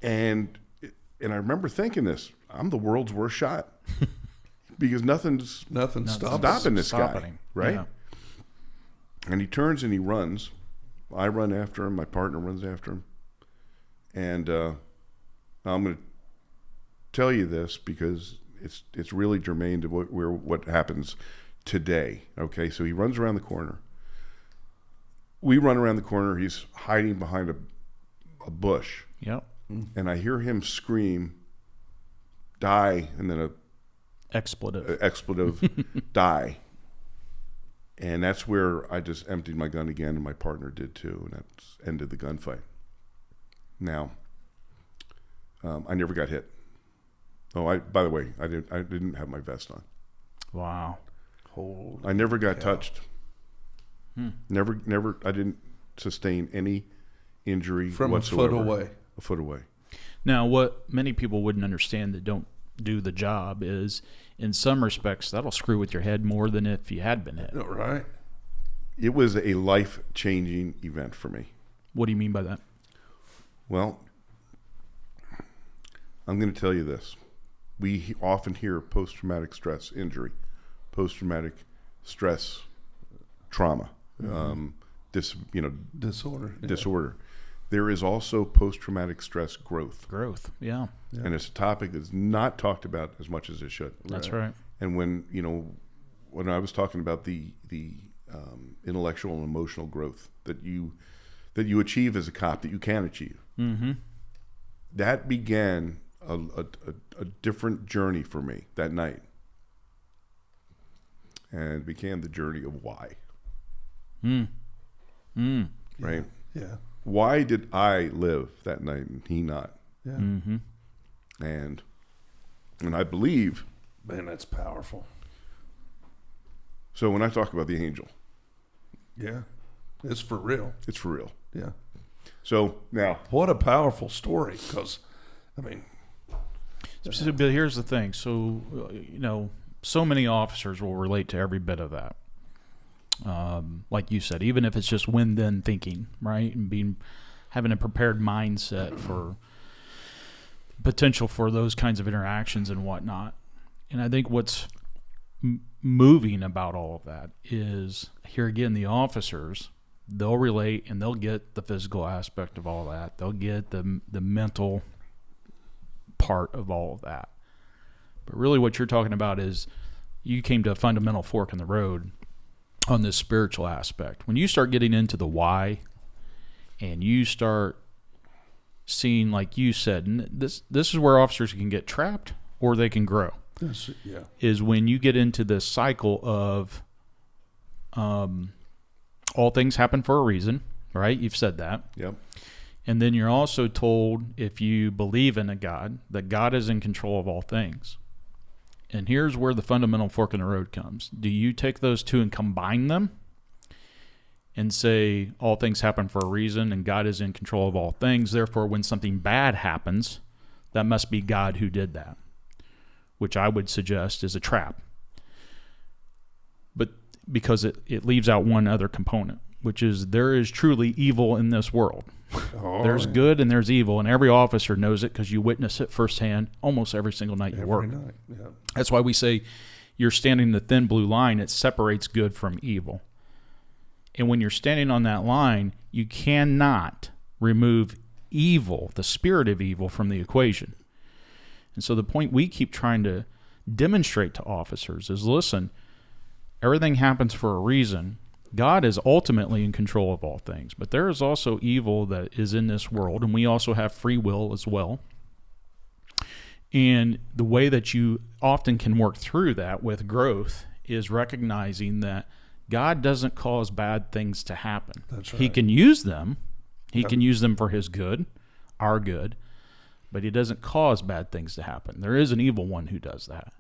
and I remember thinking this: I'm the world's worst shot because nothing's stopping this guy, right? Yeah. And he turns and he runs. I run after him. My partner runs after him, and I'm going to tell you this because it's really germane to what happens today. Okay, so he runs around the corner. We run around the corner. He's hiding behind a bush. Yep. And I hear him scream, "Die!" and then a expletive, "Die!" And that's where I just emptied my gun again, and my partner did too, and that's ended the gunfight. Now, I never got hit. Oh, by the way, I didn't have my vest on. Wow. I never got touched. Never. I didn't sustain any injury from whatsoever. A foot away. Now, what many people wouldn't understand that don't do the job is, in some respects, that'll screw with your head more than if you had been hit. Right. It was a life-changing event for me. What do you mean by that? Well, I'm going to tell you this. We often hear post-traumatic stress injury, post-traumatic stress trauma, disorder. There is also post-traumatic stress growth. Yeah. And it's a topic that's not talked about as much as it should. That's right. And when I was talking about the intellectual and emotional growth that you achieve as a cop, that you can achieve, that began a different journey for me that night, and it became the journey of why. Right? Yeah. Why did I live that night and he not? Yeah. And I believe, man, that's powerful. So when I talk about the angel, yeah, it's for real. It's for real. Yeah. So now, what a powerful story, because I mean, but here's the thing. So so many officers will relate to every bit of that. Like you said, even if it's just when-then thinking, right, and having a prepared mindset for potential for those kinds of interactions and whatnot. And I think what's moving about all of that is, here again, the officers, they'll relate and they'll get the physical aspect of all that. They'll get the mental part of all of that. But really what you're talking about is you came to a fundamental fork in the road on this spiritual aspect. When you start getting into the why and you start seeing, like you said, and this is where officers can get trapped or they can grow. Yes, yeah. Is when you get into this cycle of all things happen for a reason, right? You've said that. Yep. And then you're also told, if you believe in a God, that God is in control of all things. And here's where the fundamental fork in the road comes. Do you take those two and combine them and say all things happen for a reason and God is in control of all things, therefore when something bad happens, that must be God who did that, which I would suggest is a trap. But because it leaves out one other component, which is there is truly evil in this world. There's good and there's evil, and every officer knows it because you witness it firsthand almost every single night you work. Every night, yeah. That's why we say you're standing the thin blue line. It separates good from evil. And when you're standing on that line, you cannot remove evil, the spirit of evil, from the equation. And so the point we keep trying to demonstrate to officers is, listen, everything happens for a reason. God is ultimately in control of all things, but there is also evil that is in this world, and we also have free will as well. And the way that you often can work through that with growth is recognizing that God doesn't cause bad things to happen. That's right. He can use them. He can use them for his good, our good, but he doesn't cause bad things to happen. There is an evil one who does that.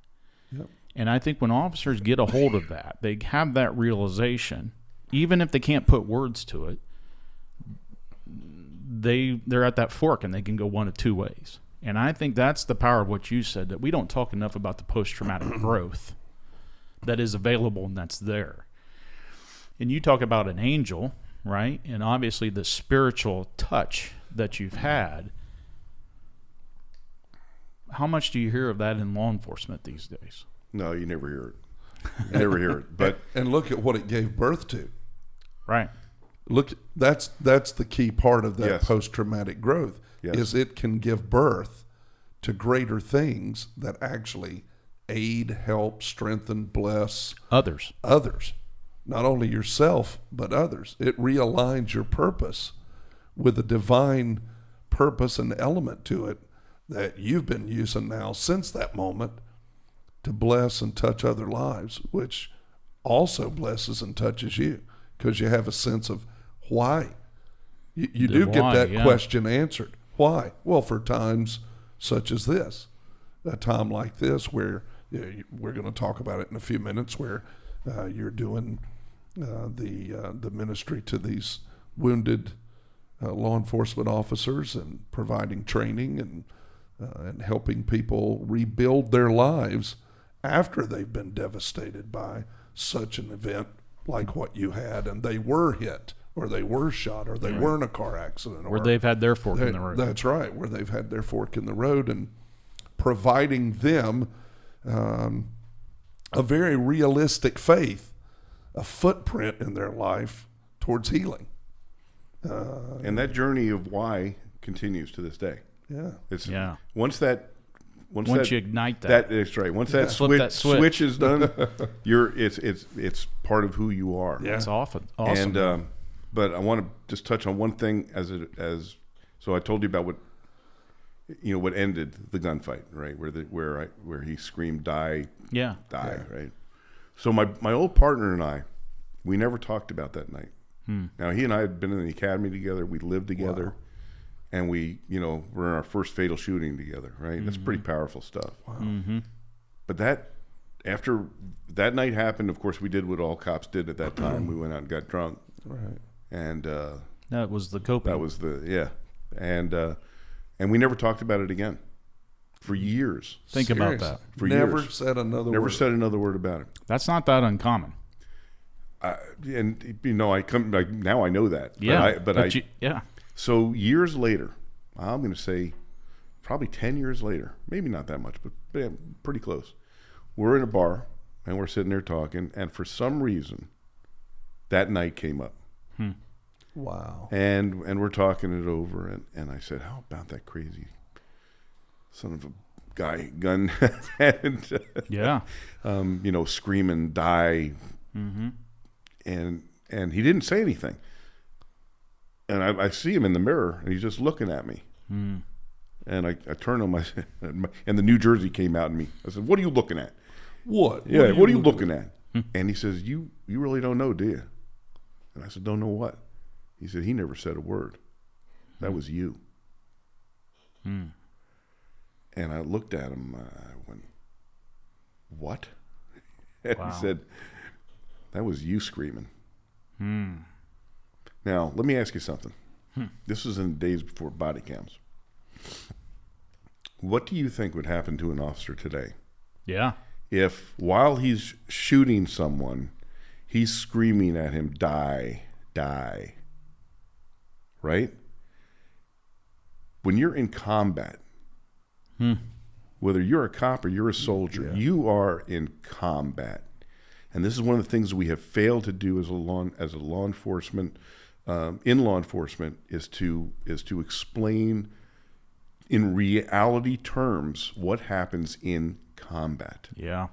Yep. And I think when officers get a hold of that, they have that realization, even if they can't put words to it, they're at that fork and they can go one of two ways. And I think that's the power of what you said, that we don't talk enough about the post-traumatic growth that is available and that's there. And you talk about an angel, right? And obviously the spiritual touch that you've had. How much do you hear of that in law enforcement these days? No, you never hear it. You never hear it. But and look at what it gave birth to. Right. Look, that's the key part of that Yes. post-traumatic growth. Yes. Is it can give birth to greater things that actually aid, help, strengthen, bless Others. Not only yourself, but others. It realigns your purpose with a divine purpose and element to it that you've been using now since that moment to bless and touch other lives, which also blesses and touches you because you have a sense of why. You do get that question answered. Why? Well, for times such as this, a time like this where we're going to talk about it in a few minutes, where you're doing the ministry to these wounded law enforcement officers and providing training and helping people rebuild their lives after they've been devastated by such an event like what you had, and they were hit, or they were shot, or they were in a car accident. Where they've had their fork in the road. That's right, where they've had their fork in the road, and providing them a very realistic faith, a footprint in their life to towards healing. And that journey of why continues to this day. Yeah. It's Yeah. Once you ignite that. That's right. Once that Flip that switch is done, it's part of who you are. Yeah. It's awesome. And but I want to just touch on one thing so I told you about what ended the gunfight, right? Where he screamed, "Die, Yeah. die!" Right. So my old partner and I, we never talked about that night. Now he and I had been in the academy together. We lived together. Wow. And we, were in our first fatal shooting together, right? That's pretty powerful stuff. Wow. Mm-hmm. But after that night happened, of course, we did what all cops did at that time. We went out and got drunk. Right. And That was the coping. that was and we never talked about it again for years. Think about that. For Never years. said another word. Never said another word about it. That's not that uncommon. Now I know that. Yeah. Yeah. So years later, I'm going to say probably 10 years later, maybe not that much, but pretty close. We're in a bar and we're sitting there talking, and for some reason, that night came up. Wow. And we're talking it over, and I said, "How about that crazy son of a gun?" And Yeah. screaming, "Die!" Mm-hmm. And he didn't say anything. And I see him in the mirror, and he's just looking at me. And I turned on and the New Jersey came out in me. I said, "What are you looking at?" What? Yeah, what are you looking at? And he says, "You really don't know, do you?" And I said, "Don't know what?" He said, "He never said a word. That was you." And I looked at him. I went, "What?" And Wow. he said, "That was you screaming." Now, let me ask you something. This was in the days before body cams. What do you think would happen to an officer today Yeah. if, while he's shooting someone, he's screaming at him, "Die, die"? Right? When you're in combat, whether you're a cop or you're a soldier, you are in combat. And this is one of the things we have failed to do as a law enforcement, in law enforcement, is to explain in reality terms what happens in combat. Yeah.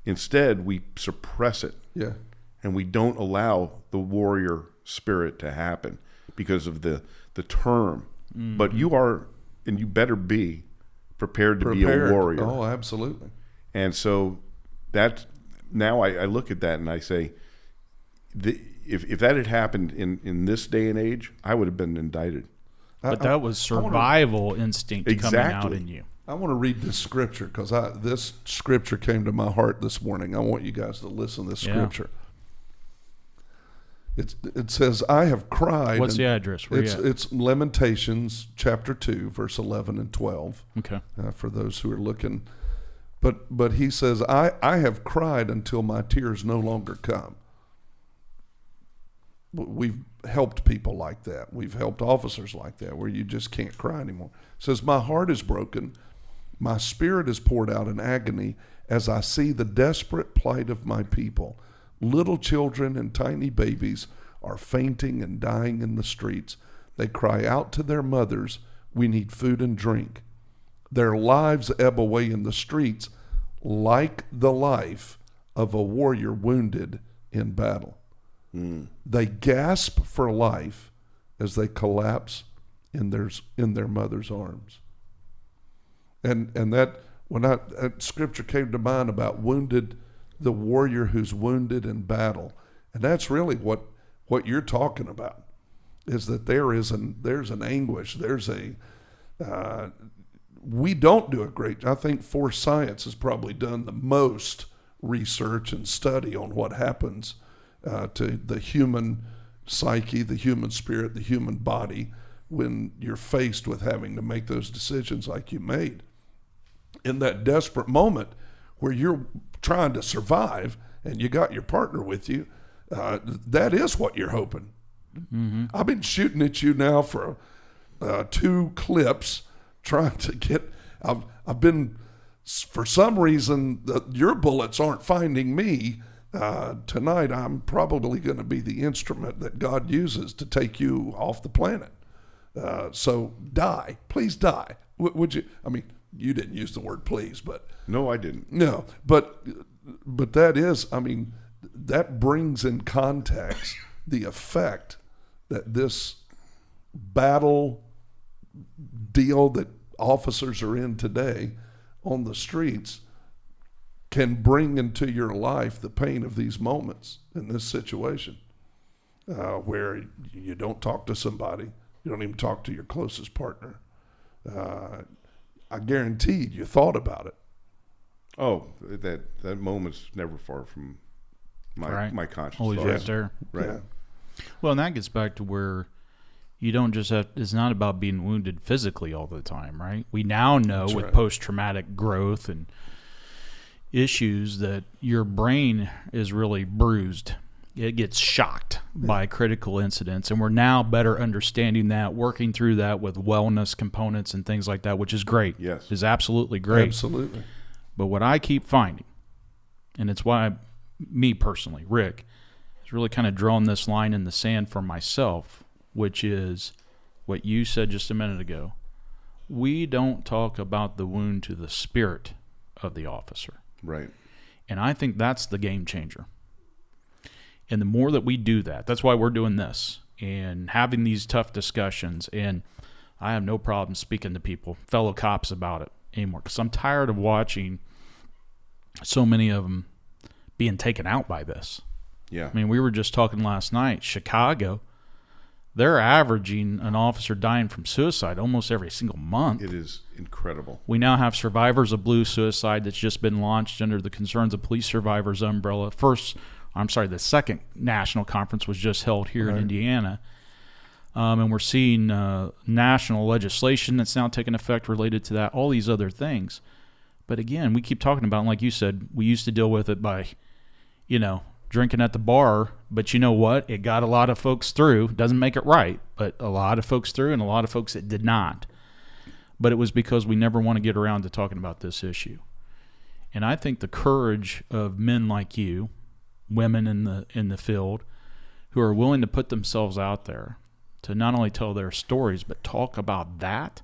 Instead, we suppress it. Yeah. And we don't allow the warrior spirit to happen because of the term. But you are, and you better be prepared to be a warrior. Oh, absolutely. And so now I look at that and I say, if that had happened in this day and age, I would have been indicted. But that was survival instinct coming out in you. I want to read this scripture because this scripture came to my heart this morning. I want you guys to listen to this scripture. It says, "I have cried." What's the address? Where It's Lamentations chapter 2, verse 11 and 12. Okay. For those who are looking. But he says, I have cried until my tears no longer come. We've helped people like that. We've helped officers like that, where you just can't cry anymore. It says, "My heart is broken. My spirit is poured out in agony as I see the desperate plight of my people. Little children and tiny babies are fainting and dying in the streets. They cry out to their mothers, 'We need food and drink.' Their lives ebb away in the streets like the life of a warrior wounded in battle. They gasp for life as they collapse in their mother's arms." And that scripture came to mind about the warrior who's wounded in battle, and that's really what you're talking about. Is that there's an anguish, we don't do a great. I think Force Science has probably done the most research and study on what happens to the human psyche, the human spirit, the human body when you're faced with having to make those decisions like you made. In that desperate moment where you're trying to survive and you got your partner with you, that is what you're hoping. I've been shooting at you now for 2 clips, trying to get. I've been, for some reason, your bullets aren't finding me. tonight I'm probably going to be the instrument that God uses to take you off the planet. So die. Please die. Would you? I mean, you didn't use the word please, but... No, I didn't. No, but that is, I mean, that brings in context the effect that this battle deal that officers are in today on the streets can bring into your life the pain of these moments in this situation, where you don't talk to somebody, you don't even talk to your closest partner. I guaranteed you thought about it. Oh, that moment's never far from my conscious. Always right there. Right. Yeah. Well, and that gets back to where you don't just have, it's not about being wounded physically all the time, right? We now know That's with right. post-traumatic growth and issues that your brain is really bruised. It gets shocked by critical incidents, and we're now better understanding that, working through that with wellness components and things like that, which is great. Yes. Is absolutely great. Absolutely. But what I keep finding, and it's why me personally, Rick, is really kind of drawing this line in the sand for myself, which is what you said just a minute ago. We don't talk about the wound to the spirit of the officer. Right. And I think that's the game changer. And the more that we do that, that's why we're doing this and having these tough discussions. And I have no problem speaking to people, fellow cops, about it anymore, because I'm tired of watching so many of them being taken out by this. Yeah. I mean, we were just talking last night, Chicago, they're averaging an officer dying from suicide almost every single month. It is incredible. We now have Survivors of Blue Suicide that's just been launched under the Concerns of Police Survivors umbrella. The second national conference was just held here in Indiana. And we're seeing national legislation that's now taking effect related to that, all these other things. But again, we keep talking about, like you said, we used to deal with it by, drinking at the bar. But you know what? It got a lot of folks through. Doesn't make it right, but a lot of folks through and a lot of folks that did not. But it was because we never want to get around to talking about this issue. And I think the courage of men like you, women in the field, who are willing to put themselves out there to not only tell their stories but talk about that,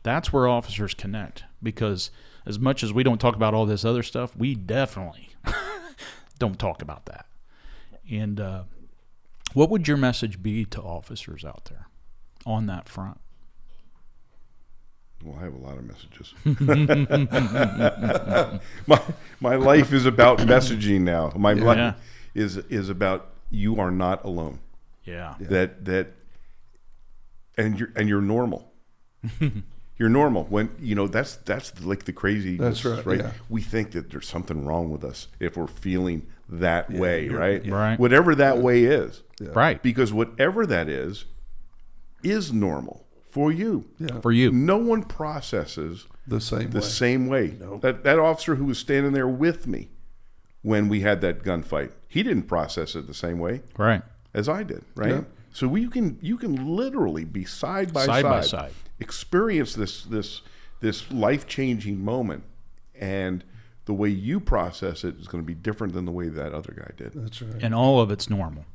that's where officers connect. Because as much as we don't talk about all this other stuff, we definitely don't talk about that. And what would your message be to officers out there on that front? Well, I have a lot of messages. my life is about messaging now. My life is about you are not alone. Yeah. And you're normal. You're normal when that's like the crazy. That's right. Yeah. We think that there's something wrong with us if we're feeling that way, right? Yeah. Right. Whatever that way is, Right? Because whatever that is normal for you. Yeah. For you, No one processes The same way. Nope. That officer who was standing there with me when we had that gunfight, he didn't process it the same way right? as I did, right? Yeah. So you can literally be side by side, experience this life-changing moment, and the way you process it is going to be different than the way that other guy did. That's right. And all of it's normal.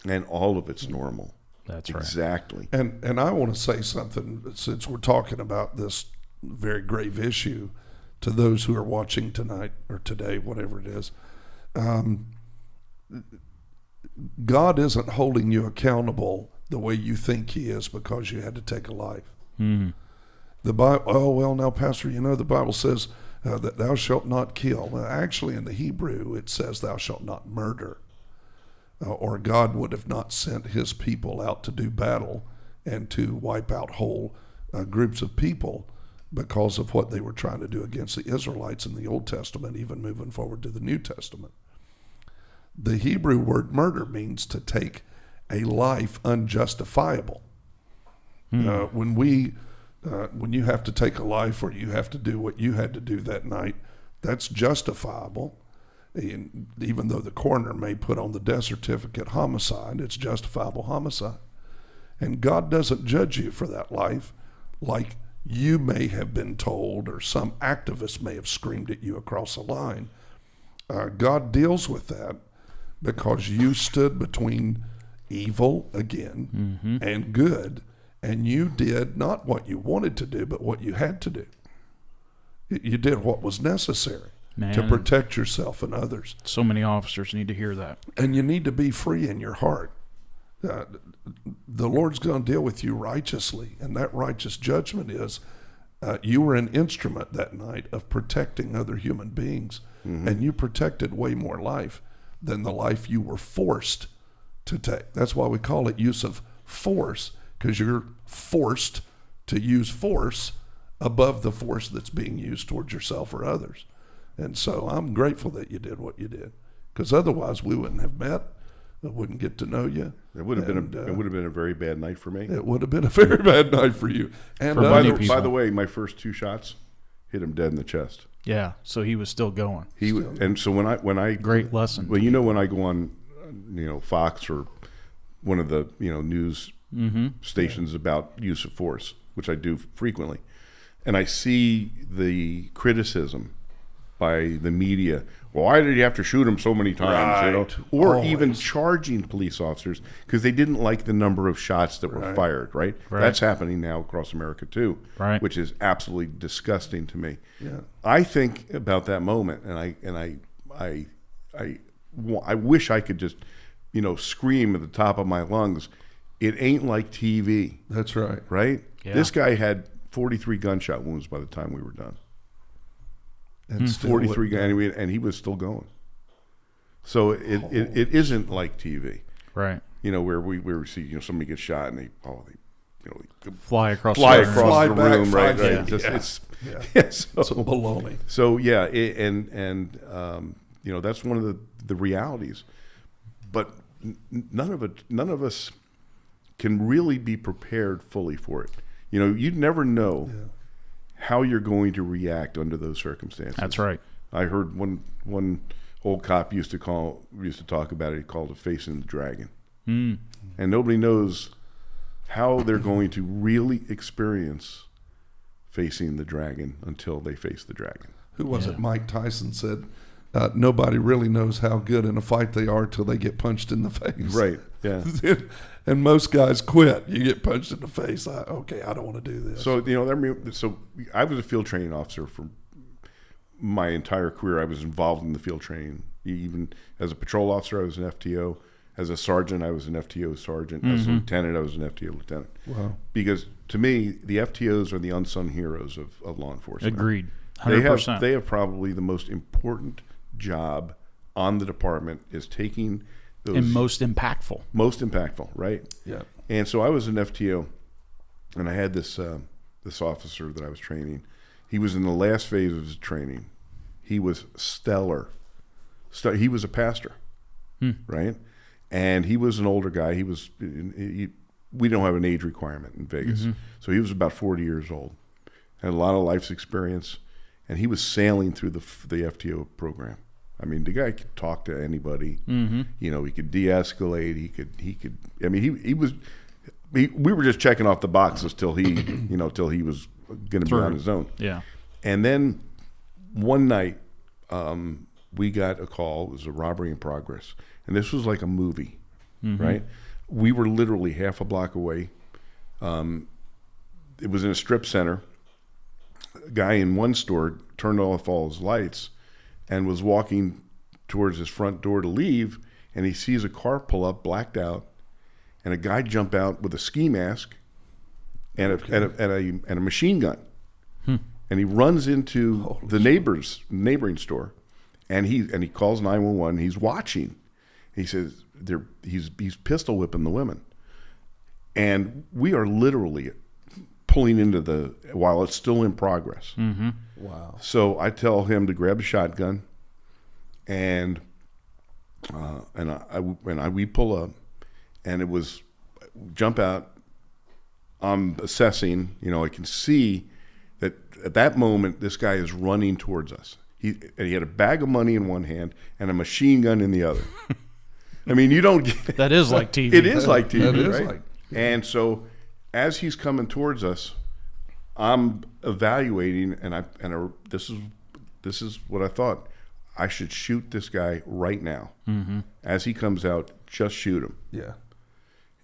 And all of it's normal. That's right. Exactly. And I want to say something, since we're talking about this very grave issue, to those who are watching tonight or today, whatever it is. God isn't holding you accountable the way you think he is because you had to take a life. Mm-hmm. The Bible, now, Pastor, the Bible says that thou shalt not kill. Well, actually, in the Hebrew, it says thou shalt not murder. Or God would have not sent his people out to do battle and to wipe out whole groups of people because of what they were trying to do against the Israelites in the Old Testament, even moving forward to the New Testament. The Hebrew word murder means to take a life unjustifiable. When you have to take a life or you have to do what you had to do that night, that's justifiable. And even though the coroner may put on the death certificate homicide, it's justifiable homicide. And God doesn't judge you for that life like you may have been told or some activist may have screamed at you across the line. God deals with that because you stood between evil again and good, and you did not what you wanted to do, but what you had to do. You did what was necessary to protect yourself and others. So many officers need to hear that. And you need to be free in your heart. The Lord's going to deal with you righteously, and that righteous judgment is you were an instrument that night of protecting other human beings, and you protected way more life than the life you were forced to take. That's why we call it use of force, because you're forced to use force above the force that's being used towards yourself or others. And so I'm grateful that you did what you did, because otherwise we wouldn't have met. I wouldn't get to know you. It would have been a very bad night for me. It would have been a very bad night for you. And by the way, my first 2 shots hit him dead in the chest. Yeah, so he was still going. And so when I great lesson. Well, when I go on, Fox or one of the news stations about use of force, which I do frequently, and I see the criticism by the media. Why did you have to shoot him so many times? Right. Or Always. even charging police officers because they didn't like the number of shots that were fired. Right? That's happening now across America too. Right. Which is absolutely disgusting to me. Yeah. I think about that moment, and I wish I could just scream at the top of my lungs. It ain't like TV. That's right. Right? Yeah. This guy had 43 gunshot wounds by the time we were done. And 43 and he was still going. So it isn't like TV, right? Where we see somebody get shot and they fly across the back, room, right? Yeah. It's baloney. So yeah, that's one of the realities. But none of us can really be prepared fully for it. You'd never know. Yeah. How you're going to react under those circumstances. That's right. I heard one old cop used to talk about it. He called it facing the dragon. And nobody knows how they're going to really experience facing the dragon until they face the dragon. Who was it? Mike Tyson said, nobody really knows how good in a fight they are till they get punched in the face. Right. Yeah. And most guys quit. You get punched in the face. I don't want to do this. So so I was a field training officer for my entire career. I was involved in the field training. Even as a patrol officer, I was an FTO. As a sergeant, I was an FTO sergeant. As a lieutenant, I was an FTO lieutenant. Wow. Because to me, the FTOs are the unsung heroes of law enforcement. Agreed. 100%. They have probably the most important job on the department is taking those. And most impactful. Most impactful, right? Yeah. And so I was an FTO, and I had this officer that I was training. He was in the last phase of his training. He was stellar. He was a pastor, right? And he was an older guy. We don't have an age requirement in Vegas. So he was about 40 years old, had a lot of life's experience, and he was sailing through the FTO program. I mean, the guy could talk to anybody. He could de-escalate. He could. I mean, we were just checking off the boxes till he was going to be on his own. Yeah. And then one night, we got a call. It was a robbery in progress, and this was like a movie, right? We were literally half a block away. It was in a strip center. A guy in one store turned off all his lights and was walking towards his front door to leave, and he sees a car pull up, blacked out, and a guy jump out with a ski mask and a machine gun. And he runs into the neighboring store, and he calls 911. He's watching. He says he's pistol whipping the women, and we are literally pulling into while it's still in progress. Wow. So I tell him to grab a shotgun, and we pull up, and it was jump out. I'm assessing. I can see that at that moment this guy is running towards us. He had a bag of money in one hand and a machine gun in the other. I mean, you don't get that is like TV. It is like TV, that is right? like, And so as he's coming towards us, I'm evaluating, and this is what I thought. I should shoot this guy right now. Mm-hmm. As he comes out, just shoot him. Yeah.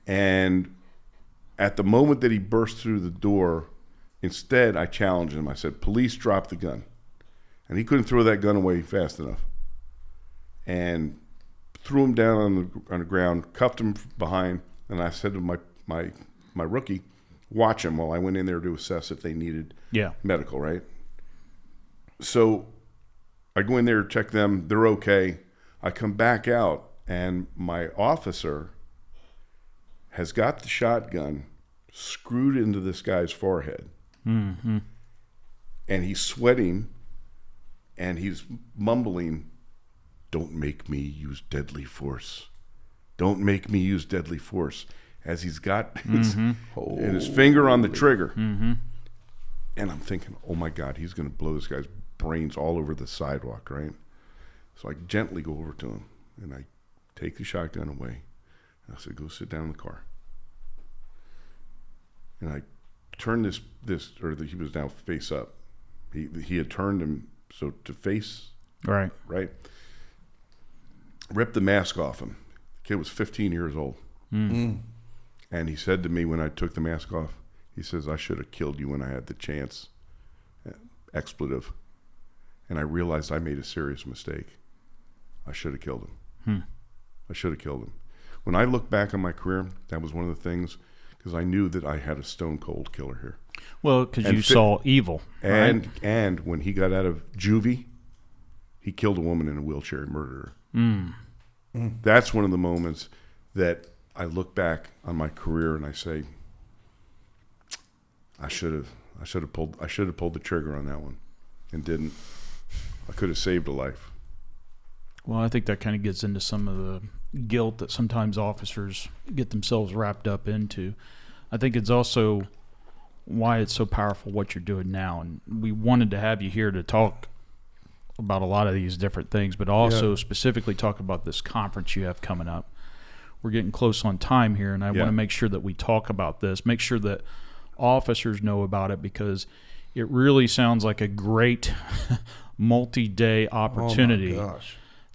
And at the moment that he burst through the door, instead I challenged him. I said, "Police, drop the gun." And he couldn't throw that gun away fast enough. And threw him down on the ground, cuffed him behind, and I said to my rookie, "Watch him," while I went in there to assess if they needed medical, right? So I go in there, check them, they're okay. I come back out, and my officer has got the shotgun screwed into this guy's forehead. Mm-hmm. And he's sweating, and he's mumbling, "Don't make me use deadly force. Don't make me use deadly force," as he's got his finger on the trigger. Mm-hmm. And I'm thinking, oh my God, he's going to blow this guy's brains all over the sidewalk, right? So I gently go over to him, and I take the shotgun away. And I said, "Go sit down in the car." And I turned he was now face up. He had turned him so to face, right? Ripped the mask off him. The kid was 15 years old. Mm. And he said to me when I took the mask off, he says, "I should have killed you when I had the chance." Expletive. And I realized I made a serious mistake. I should have killed him. I should have killed him. When I look back on my career, that was one of the things, because I knew that I had a stone cold killer here. Well, because you saw evil. And when he got out of juvie, he killed a woman in a wheelchair and murdered her. That's one of the moments that I look back on my career and I say, I should have pulled the trigger on that one, and didn't. I could have saved a life. Well, I think that kind of gets into some of the guilt that sometimes officers get themselves wrapped up into. I think it's also why it's so powerful what you're doing now, and we wanted to have you here to talk about a lot of these different things, but also specifically talk about this conference you have coming up. We're getting close on time here, and I want to make sure that we talk about this, make sure that officers know about it, because it really sounds like a great multi-day opportunity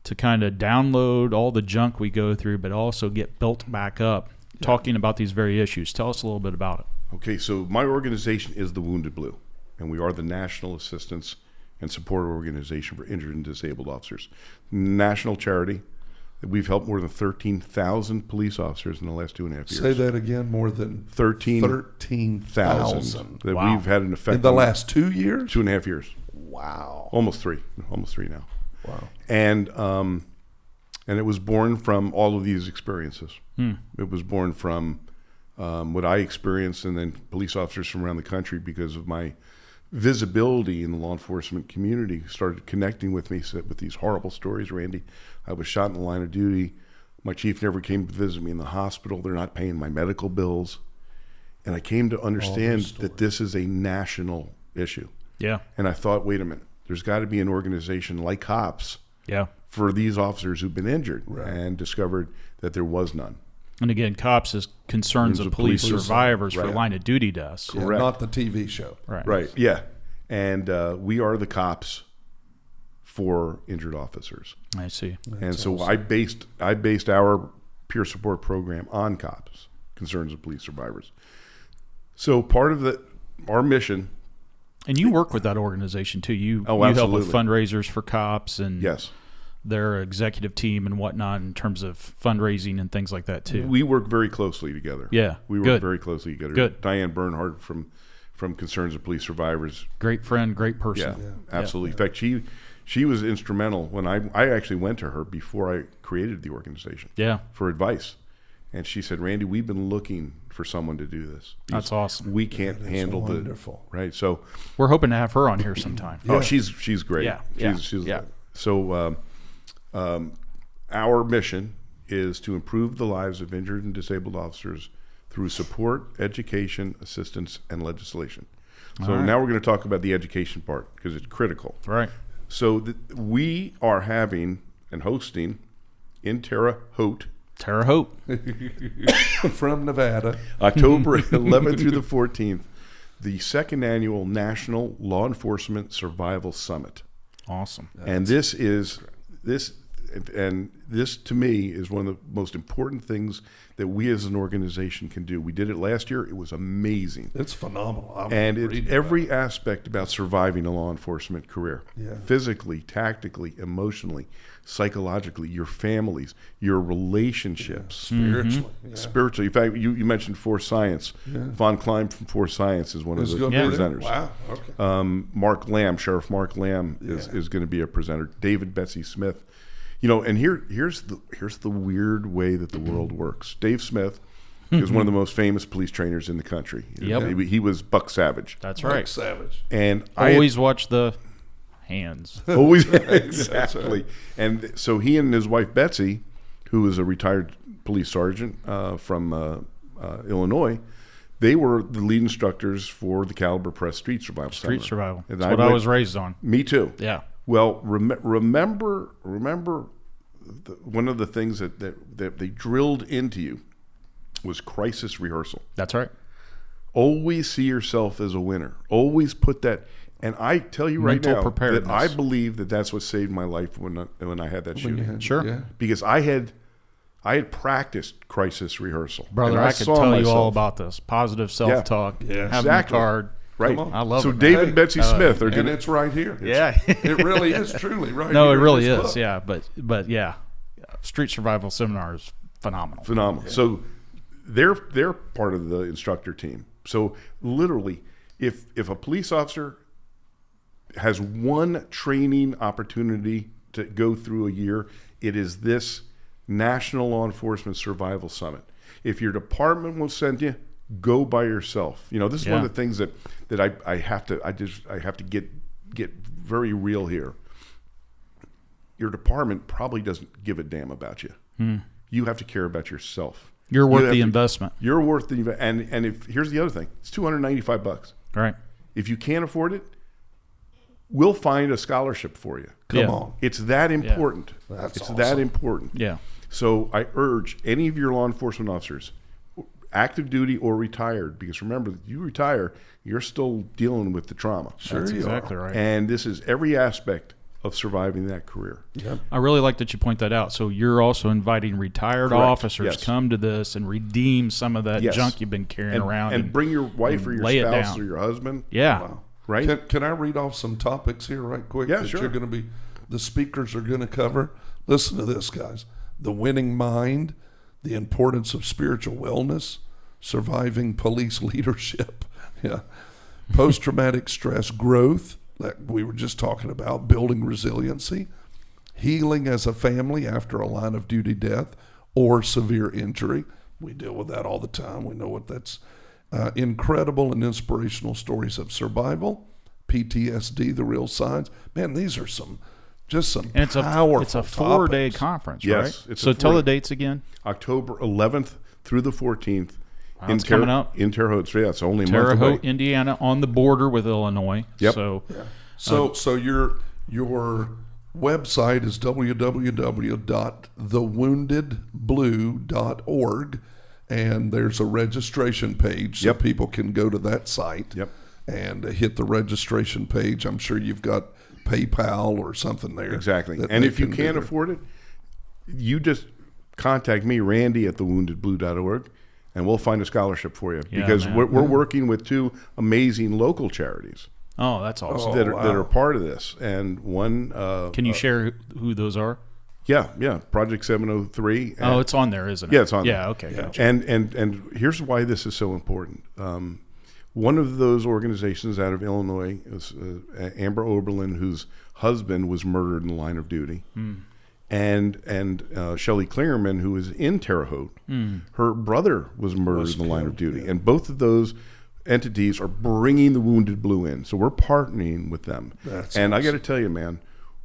to kind of download all the junk we go through, but also get built back up talking about these very issues. Tell us a little bit about it. Okay, so my organization is the Wounded Blue, and we are the National Assistance and Support Organization for Injured and Disabled Officers. National charity. We've helped more than 13,000 police officers in the last 2.5 years. Say that again, more than 13,000 that we've had an effect in the last 2 years? 2.5 years. Wow. Almost three now. Wow. And it was born from all of these experiences. It was born from what I experienced, and then police officers from around the country, because of my visibility in the law enforcement community, started connecting with me with these horrible stories. Randy, I was shot in the line of duty. My chief never came to visit me in the hospital. They're not paying my medical bills. And I came to understand that this is a national issue. Yeah. And I thought, wait a minute, there's got to be an organization like COPS for these officers who've been injured, and discovered that there was none. And again, COPS is Concerns of Police Survivors for line of duty deaths. Correct. Not the TV show. Right. Yeah. And we are the COPS for injured officers. I see. And so I based our peer support program on COPS, Concerns of Police Survivors. So part of our mission. And you work with that organization too. You help with fundraisers for COPS and their executive team and whatnot in terms of fundraising and things like that too. We work very closely together. Yeah. We work very closely together. Good. Diane Bernhardt from Concerns of Police Survivors. Great friend, great person. Yeah, absolutely. In fact, she was instrumental when I actually went to her before I created the organization for advice. And she said, "Randy, we've been looking for someone to do this. That's awesome. We can't handle wonderful. right." So we're hoping to have her on here sometime. Oh, she's great. She's So our mission is to improve the lives of injured and disabled officers through support, education, assistance, and legislation. So now we're going to talk about the education part, because it's critical. Right. So we are having and hosting in Terre, Haute, from Nevada, October 11th through the 14th, the second annual National Law Enforcement Survival Summit. Awesome. And this is this to me is one of the most important things that we as an organization can do. We did it last year. It was amazing. It's phenomenal. And it's every aspect about surviving a law enforcement career. Yeah. Physically, tactically, emotionally, psychologically, your families, your relationships. Spiritually. Yeah. Spiritually. In fact, you mentioned Force Science. Yeah. Von Klein from Force Science is one of the presenters. Wow. Okay. Mark Lamb, Sheriff Mark Lamb is going to be a presenter. David Betsy Smith. You know, and here's the weird way that the world works. Dave Smith is one of the most famous police trainers in the country. Yep. He was Buck Savage. That's right. Buck Savage. And always watch the hands. Always, exactly. Right. And so he and his wife Betsy, who is a retired police sergeant from Illinois, they were the lead instructors for the Caliber Press Street Survival Seminar. Street Survival. That's what I was raised on. Me too. Yeah. Well, remember, one of the things that they drilled into you was crisis rehearsal. That's right. Always see yourself as a winner. Always put that. And I tell you right now that I believe that that's what saved my life when I had that shooting. Sure. Yeah. Because I had practiced crisis rehearsal. Brother, I could tell you all about this. Positive self-talk. Yeah. Having a card. Right. I love it. So David and Betsy Smith are and it's right here. It really is truly right no, here. No, it really is. Yeah. But yeah. Street Survival Seminar is phenomenal. Phenomenal. Yeah. So they're part of the instructor team. So literally, if a police officer has one training opportunity to go through a year, it is this National Law Enforcement Survival Summit. If your department will send you, go by yourself. You know, this is one of the things that I have to get very real here. Your department probably doesn't give a damn about you. You have to care about yourself. You're worth the investment. You're worth the and if here's the other thing, it's $295. Right. If you can't afford it, we'll find a scholarship for you. Come on. It's that important. Yeah. It's awesome. that important. Yeah. So I urge any of your law enforcement officers, active duty or retired, because remember, you retire, you're still dealing with the trauma. Sure. That's exactly right. And this is every aspect of surviving that career. Yep. I really like that you point that out. So you're also inviting retired officers come to this and redeem some of that junk you've been carrying around. And bring your wife or your spouse or your husband. Yeah. Wow. Right? Can I read off some topics here right quick? Yeah, that sure. You're going to be, the speakers are going to cover. Listen to this, guys. The winning mind, the importance of spiritual wellness, surviving police leadership, post-traumatic stress growth, that we were just talking about, building resiliency, healing as a family after a line of duty death or severe injury. We deal with that all the time. We know what that's. Incredible and inspirational stories of survival, PTSD, the real signs. Man, these are some powerful. It's a 4-day conference, yes, right? So tell the dates again. October 11th through the 14th. Wow, it's coming up in Terre Haute. Yeah, it's only a Terre month Haute, away. Indiana, on the border with Illinois. Yep. So your website is www.thewoundedblue.org, and there's a registration page, so people can go to that site and hit the registration page. I'm sure you've got PayPal or something there. Exactly. And if you can't afford it, you just contact me, Randy, at thewoundedblue.org. And we'll find a scholarship for you because we're working with 2 amazing local charities. Oh, that's awesome! That are part of this, and one. Can you share who those are? Yeah, Project 703. Oh, it's on there, isn't it? Yeah, it's on there. Yeah, okay, gotcha. And here's why this is so important. One of those organizations out of Illinois is Amber Oberlin, whose husband was murdered in the line of duty. And Shelley Klingerman, who is in Terre Haute, her brother was murdered in the line of duty. And both of those entities are bringing the Wounded Blue in. So we're partnering with them. That's and awesome. I got to tell you, man,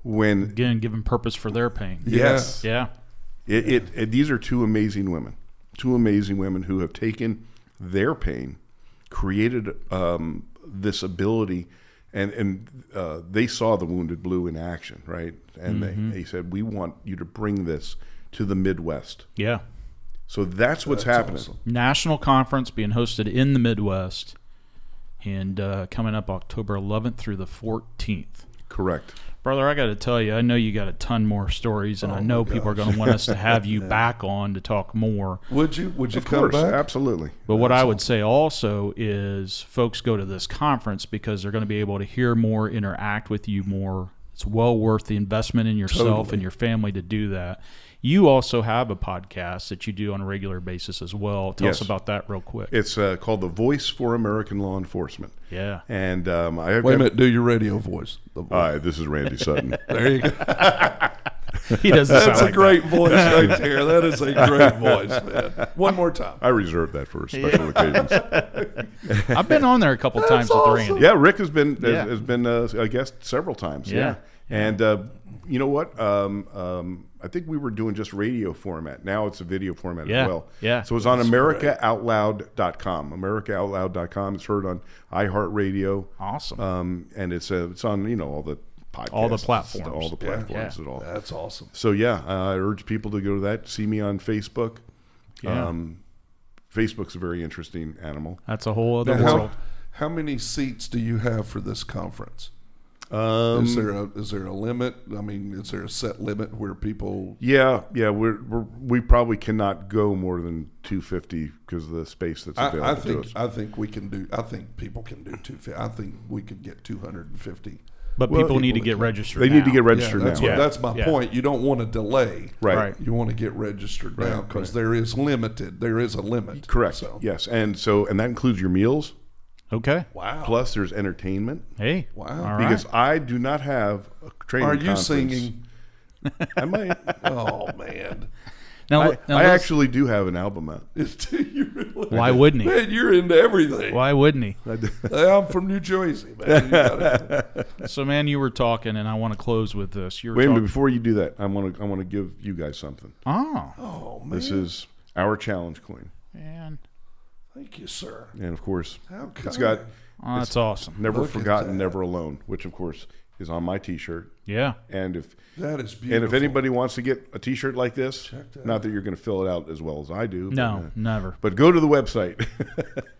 Again, giving purpose for their pain. Yes. Yeah. These are 2 amazing women. 2 amazing women who have taken their pain, created this ability, and they saw the Wounded Blue in action, right? And they said, we want you to bring this to the Midwest. Yeah. So that's what's happening. Awesome. National conference being hosted in the Midwest, and coming up October 11th through the 14th. Correct. Brother, I got to tell you, I know you got a ton more stories, and I know people are going to want us to have you back on to talk more. Would you Of come course, back? absolutely. But what I would say also is folks go to this conference because they're going to be able to hear more, interact with you more. It's well worth the investment in yourself and your family to do that. You also have a podcast that you do on a regular basis as well. Tell us about that real quick. It's called The Voice for American Law Enforcement. Yeah. And wait a minute, do your radio voice. Hi, this is Randy Sutton. There you go. He doesn't sound That's like a great voice right there. That is a great voice, man. One more time. I reserve that for special occasions. I've been on there a couple times with Randy. Yeah, Rick has been a guest several times. Yeah. And you know what? I think we were doing just radio format. Now it's a video format as well. Yeah. So it's on AmericaOutloud.com. AmericaOutloud.com. It's heard on iHeartRadio. Awesome. And it's on all the podcasts, all the platforms. All the platforms at all. That's awesome. So yeah, I urge people to go to that. See me on Facebook. Yeah. Facebook's a very interesting animal. That's a whole other Now, world. how many seats do you have for this conference? Is there a limit? I mean, is there a set limit where people? Yeah. We probably cannot go more than 250 because of the space that's available to us. I think we can do. I think people can do 250. I think we could get 250. But people need to get registered. They need to get registered now. That's my point. You don't want to delay. Right. You want to get registered now because there is a limit. Correct. So. Yes, and that includes your meals. Okay. Wow. Plus, there's entertainment. Hey. Wow. All Because right. I do not have a training Are you conference. singing? I might. Oh man. I actually do have an album out. Do you really? Why wouldn't he? Man, you're into everything. Why wouldn't he? I'm from New Jersey, man. You gotta- So, man, you were talking, and I want to close with this. You were Wait a minute, talking. before you do that, I want to give you guys something. Oh, Oh man. This is our challenge coin, man. Thank you, sir. and of course, How it's got Oh, that's awesome. "Never Look at Forgotten, that. Never Alone," which of course is on my T-shirt. Yeah. And if That is beautiful. anybody wants to get a T-shirt like this, Check that not that you're going to fill it out as well as I do. No, never. But go to the website.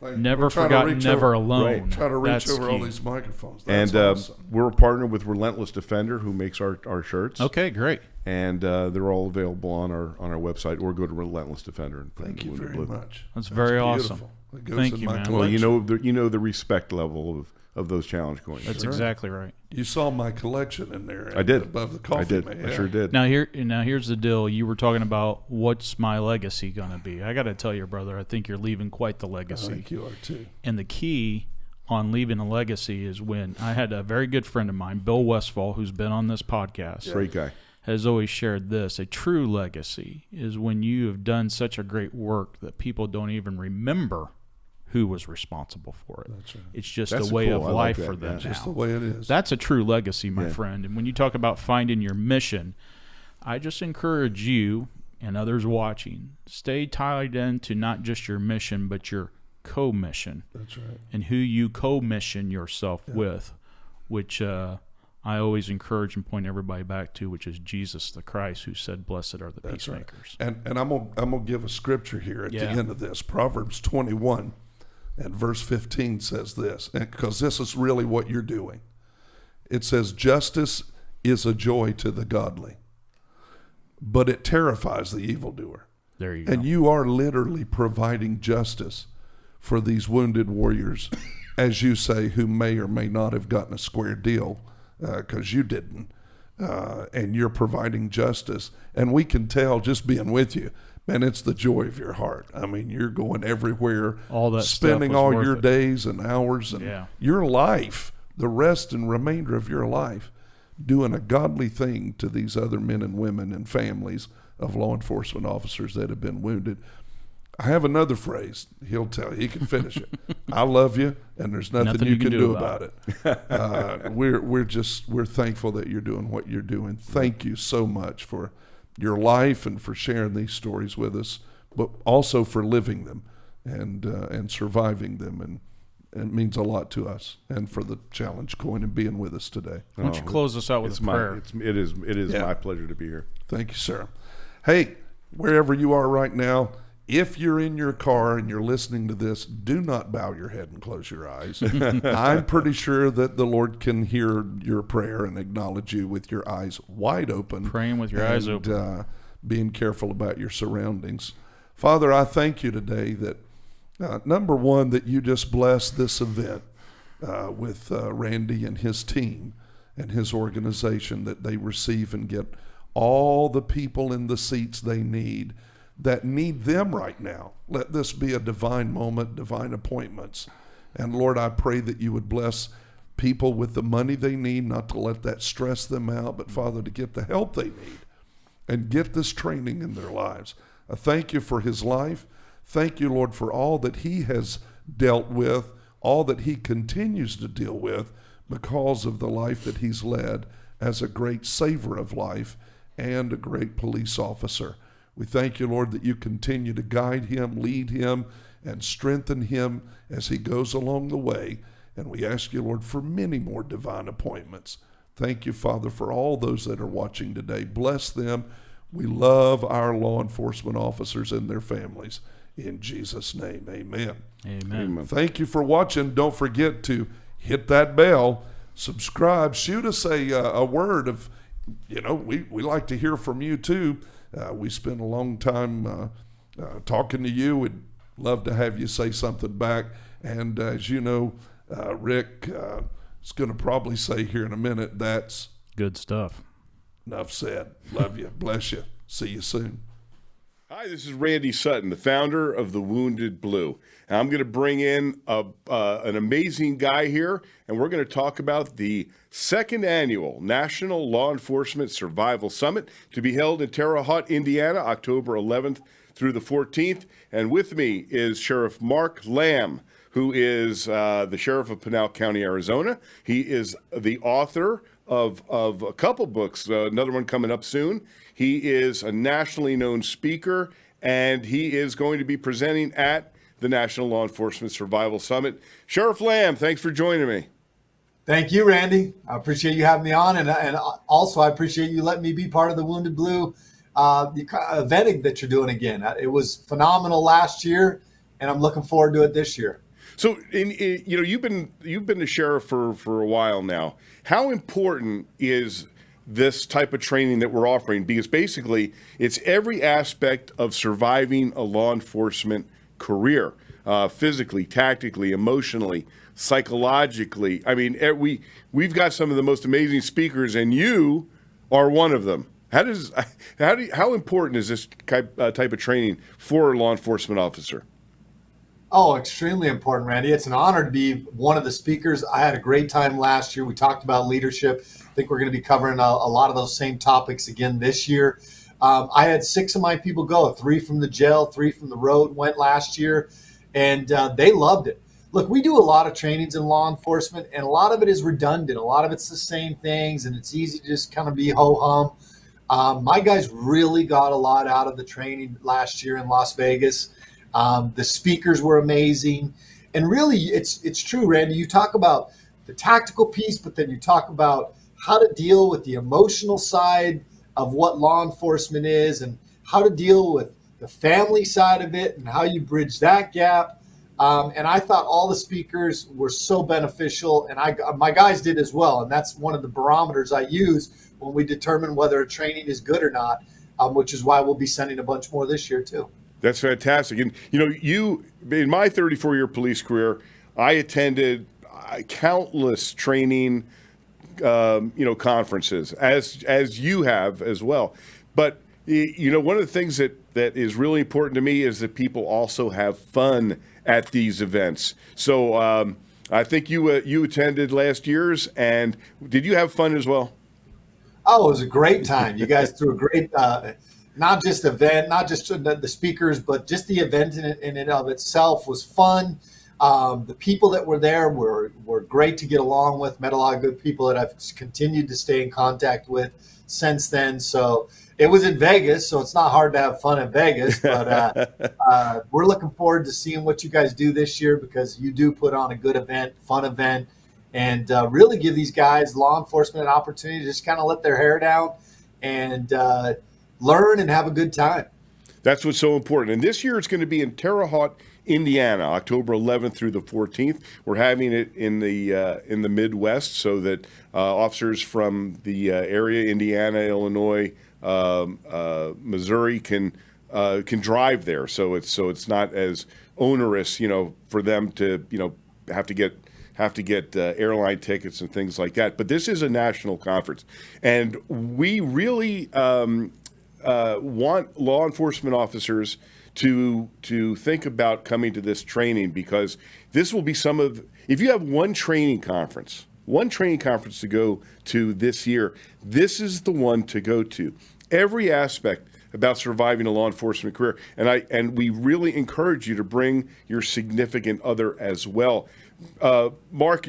Like, Never we're trying to forgotten, reach never over- alone. Right. Try to reach That's over all key. these microphones. That's And awesome. we're partnered with Relentless Defender, who makes our shirts. Okay, great. And they're all available on our website, or go to Relentless Defender and put Thank in you the very blue. much. That's very awesome. beautiful. It goes Thank in you, my man. collection. Well, you know the respect level of those challenge coins. That's exactly right. You saw my collection in there. I did. Above the coffee I did. mate. I Yeah. sure did. Now here's the deal. You were talking about what's my legacy going to be. I got to tell you, brother, I think you're leaving quite the I legacy. think you are too. And the key on leaving a legacy is when I had a very good friend of mine, Bill Westfall, who's been on this podcast, Great guy. has always shared this. A true legacy is when you have done such a great work that people don't even remember who was responsible for it. That's right. It's just That's a way cool. of I like life that, for them yeah. now. Just the way it is. That's a true legacy, my Yeah. friend. And when you talk about finding your mission, I just encourage you and others watching, stay tied into not just your mission, but your co-mission That's right. and who you co-mission yourself with, which I always encourage and point everybody back to, which is Jesus the Christ, who said, "Blessed are the That's right. peacemakers." And I'm gonna give a scripture here at the Yeah. end of this. Proverbs 21 and verse 15 says this, because this is really what you're doing. It says, "Justice is a joy to the godly, but it terrifies the evildoer." There you go. And you are literally providing justice for these wounded warriors, as you say, who may or may not have gotten a square deal because you didn't. And you're providing justice. And we can tell just being with you, man, it's the joy of your heart. I mean, you're going everywhere, All that spending stuff was all worth your it. days and hours and Yeah. your life, the rest and remainder of your life, doing a godly thing to these other men and women and families of law enforcement officers that have been wounded. I have another phrase. He'll tell you. He can finish it. I love you, and there's nothing you can do about it. We're thankful that you're doing what you're doing. Thank you so much for your life and for sharing these stories with us, but also for living them and surviving them. And it means a lot to us, and for the challenge coin and being with us today. Why don't you close us out with It's a prayer? it is Yeah. my pleasure to be here. Thank you, sir. Hey, wherever you are right now, If you're in your car and you're listening to this, do not bow your head and close your eyes. I'm pretty sure that the Lord can hear your prayer and acknowledge you with your eyes wide open. Praying with your eyes open. Being careful about your surroundings. Father, I thank you today that, number one, that you just bless this event with Randy and his team and his organization, that they receive and get all the people in the seats they need that need them right now. Let this be a divine moment, divine appointments. And Lord, I pray that you would bless people with the money they need, not to let that stress them out, but Father, to get the help they need and get this training in their lives. I thank you for his life. Thank you, Lord, for all that he has dealt with, all that he continues to deal with because of the life that he's led as a great saver of life and a great police officer. We thank you, Lord, that you continue to guide him, lead him, and strengthen him as he goes along the way. And we ask you, Lord, for many more divine appointments. Thank you, Father, for all those that are watching today. Bless them. We love our law enforcement officers and their families. In Jesus' name, amen. Amen. Thank you for watching. Don't forget to hit that bell, subscribe, shoot us a word of, we like to hear from you too. We spent a long time talking to you. We'd love to have you say something back. And as you know, Rick is going to probably say here in a minute, that's good stuff. Enough said. Love you. Bless you. See you soon. Hi, this is Randy Sutton, the founder of the Wounded Blue. And I'm going to bring in an amazing guy here, and we're going to talk about the second annual National Law Enforcement Survival Summit to be held in Terre, Haute, Indiana, October 11th through the 14th. And with me is Sheriff Mark Lamb, who is the Sheriff of Pinal County, Arizona. He is the author of a couple books, another one coming up soon. He is a nationally known speaker, and he is going to be presenting at the National Law Enforcement Survival Summit. Sheriff Lamb, thanks for joining me. Thank you, Randy. I appreciate you having me on, and also I appreciate you letting me be part of the Wounded Blue eventing that you're doing again. It was phenomenal last year, and I'm looking forward to it this year. So, you've been the sheriff for a while now. How important is this type of training that we're offering? Because basically, it's every aspect of surviving a law enforcement career, physically, tactically, emotionally, psychologically. I mean, we've got some of the most amazing speakers, and you are one of them. How important is this type of training for a law enforcement officer? Oh, extremely important, Randy. It's an honor to be one of the speakers. I had a great time last year. We talked about leadership. I think we're going to be covering a lot of those same topics again this year. I had 6 of my people go, 3 from the jail, 3 from the road went last year, and they loved it. Look, we do a lot of trainings in law enforcement, and a lot of it is redundant. A lot of it's the same things, and it's easy to just kind of be ho-hum. My guys really got a lot out of the training last year in Las Vegas. The speakers were amazing. And really, it's true, Randy. You talk about the tactical piece, but then you talk about how to deal with the emotional side of what law enforcement is and how to deal with the family side of it and how you bridge that gap. And I thought all the speakers were so beneficial, and my guys did as well. And that's one of the barometers I use when we determine whether a training is good or not, which is why we'll be sending a bunch more this year too. That's fantastic. And, you in my 34-year police career, I attended countless training, conferences, as you have as well. But, one of the things that is really important to me is that people also have fun at these events. So I think you attended last year's, and did you have fun as well? Oh, it was a great time. You guys threw a great not just event, not just the speakers, but just the event in and of itself was fun. The people that were there were great to get along with, met a lot of good people that I've continued to stay in contact with since then. So it was in Vegas, so it's not hard to have fun in Vegas, but we're looking forward to seeing what you guys do this year, because you do put on a good event, fun event, and really give these guys, law enforcement, an opportunity to just kind of let their hair down and learn and have a good time. That's what's so important. And this year it's going to be in Terre, Haute, Indiana, October 11th through the 14th. We're having it in the Midwest so that officers from the area, Indiana, Illinois, Missouri, can drive there. So it's not as onerous, for them to have to get airline tickets and things like that. But this is a national conference, and we really want law enforcement officers to think about coming to this training, because this will be if you have one training conference to go to this year, this is the one to go to. Every aspect about surviving a law enforcement career, and we really encourage you to bring your significant other as well. Mark,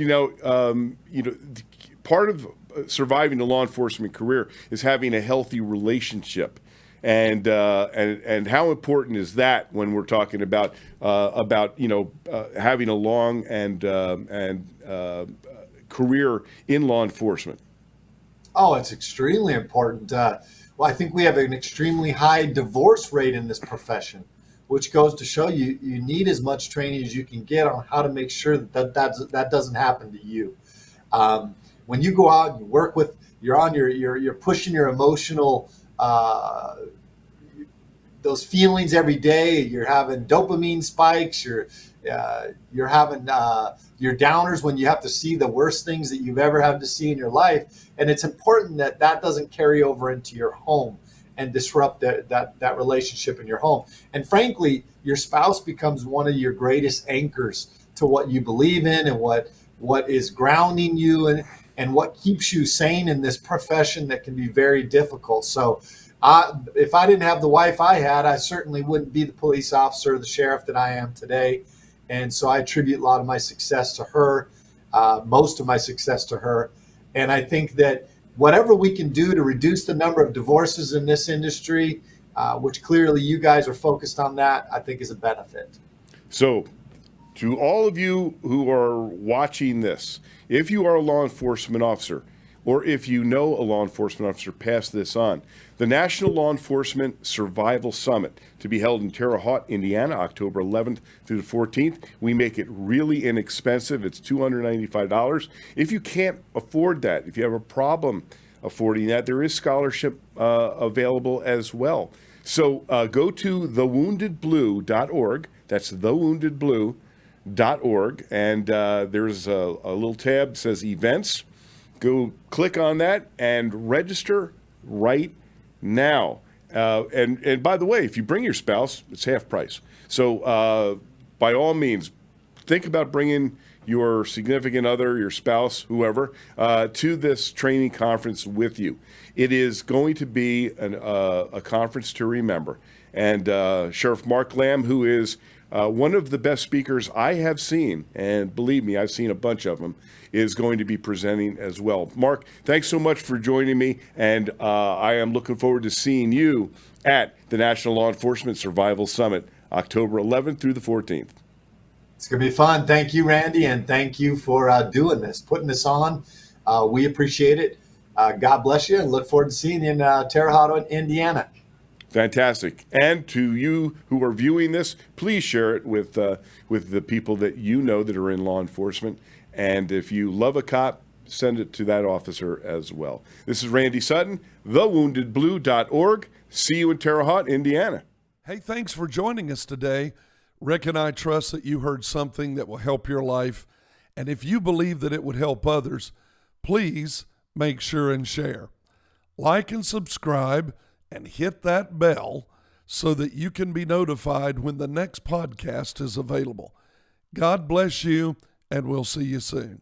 part of surviving a law enforcement career is having a healthy relationship, and how important is that when we're talking about having a long and career in law enforcement? Oh, it's extremely important. Well, I think we have an extremely high divorce rate in this profession, which goes to show you need as much training as you can get on how to make sure that doesn't happen to you. When you go out and you work with, you're pushing your emotional, those feelings every day. You're having dopamine spikes. You're having your downers when you have to see the worst things that you've ever had to see in your life. And it's important that doesn't carry over into your home and disrupt that relationship in your home. And frankly, your spouse becomes one of your greatest anchors to what you believe in and what is grounding you and what keeps you sane in this profession that can be very difficult. So if I didn't have the wife I had, I certainly wouldn't be the police officer or the sheriff that I am today. And so I attribute a lot of my success to her, most of my success to her. And I think that whatever we can do to reduce the number of divorces in this industry, which clearly you guys are focused on that, I think is a benefit. So to all of you who are watching this, if you are a law enforcement officer, or if you know a law enforcement officer, pass this on. The National Law Enforcement Survival Summit, to be held in Terre Haute, Indiana, October 11th through the 14th. We make it really inexpensive. It's $295. If you can't afford that, if you have a problem affording that, there is scholarship available as well. So go to thewoundedblue.org. That's thewoundedblue.org. And there's a little tab that says events. Go click on that and register right now. And by the way, if you bring your spouse, it's half price. So by all means, think about bringing your significant other, your spouse, whoever, to this training conference with you. It is going to be a conference to remember. And Sheriff Mark Lamb, who is one of the best speakers I have seen, and believe me, I've seen a bunch of them, is going to be presenting as well. Mark, thanks so much for joining me, and I am looking forward to seeing you at the National Law Enforcement Survival Summit, October 11th through the 14th. It's going to be fun. Thank you, Randy, and thank you for doing this, putting this on. We appreciate it. God bless you, and look forward to seeing you in Terre Haute, Indiana. Fantastic. And to you who are viewing this, please share it with the people that you know that are in law enforcement. And if you love a cop, send it to that officer as well. This is Randy Sutton, thewoundedblue.org. See you in Terre Haute, Indiana. Hey, thanks for joining us today. Rick and I trust that you heard something that will help your life. And if you believe that it would help others, please make sure and share. Like and subscribe and hit that bell so that you can be notified when the next podcast is available. God bless you, and we'll see you soon.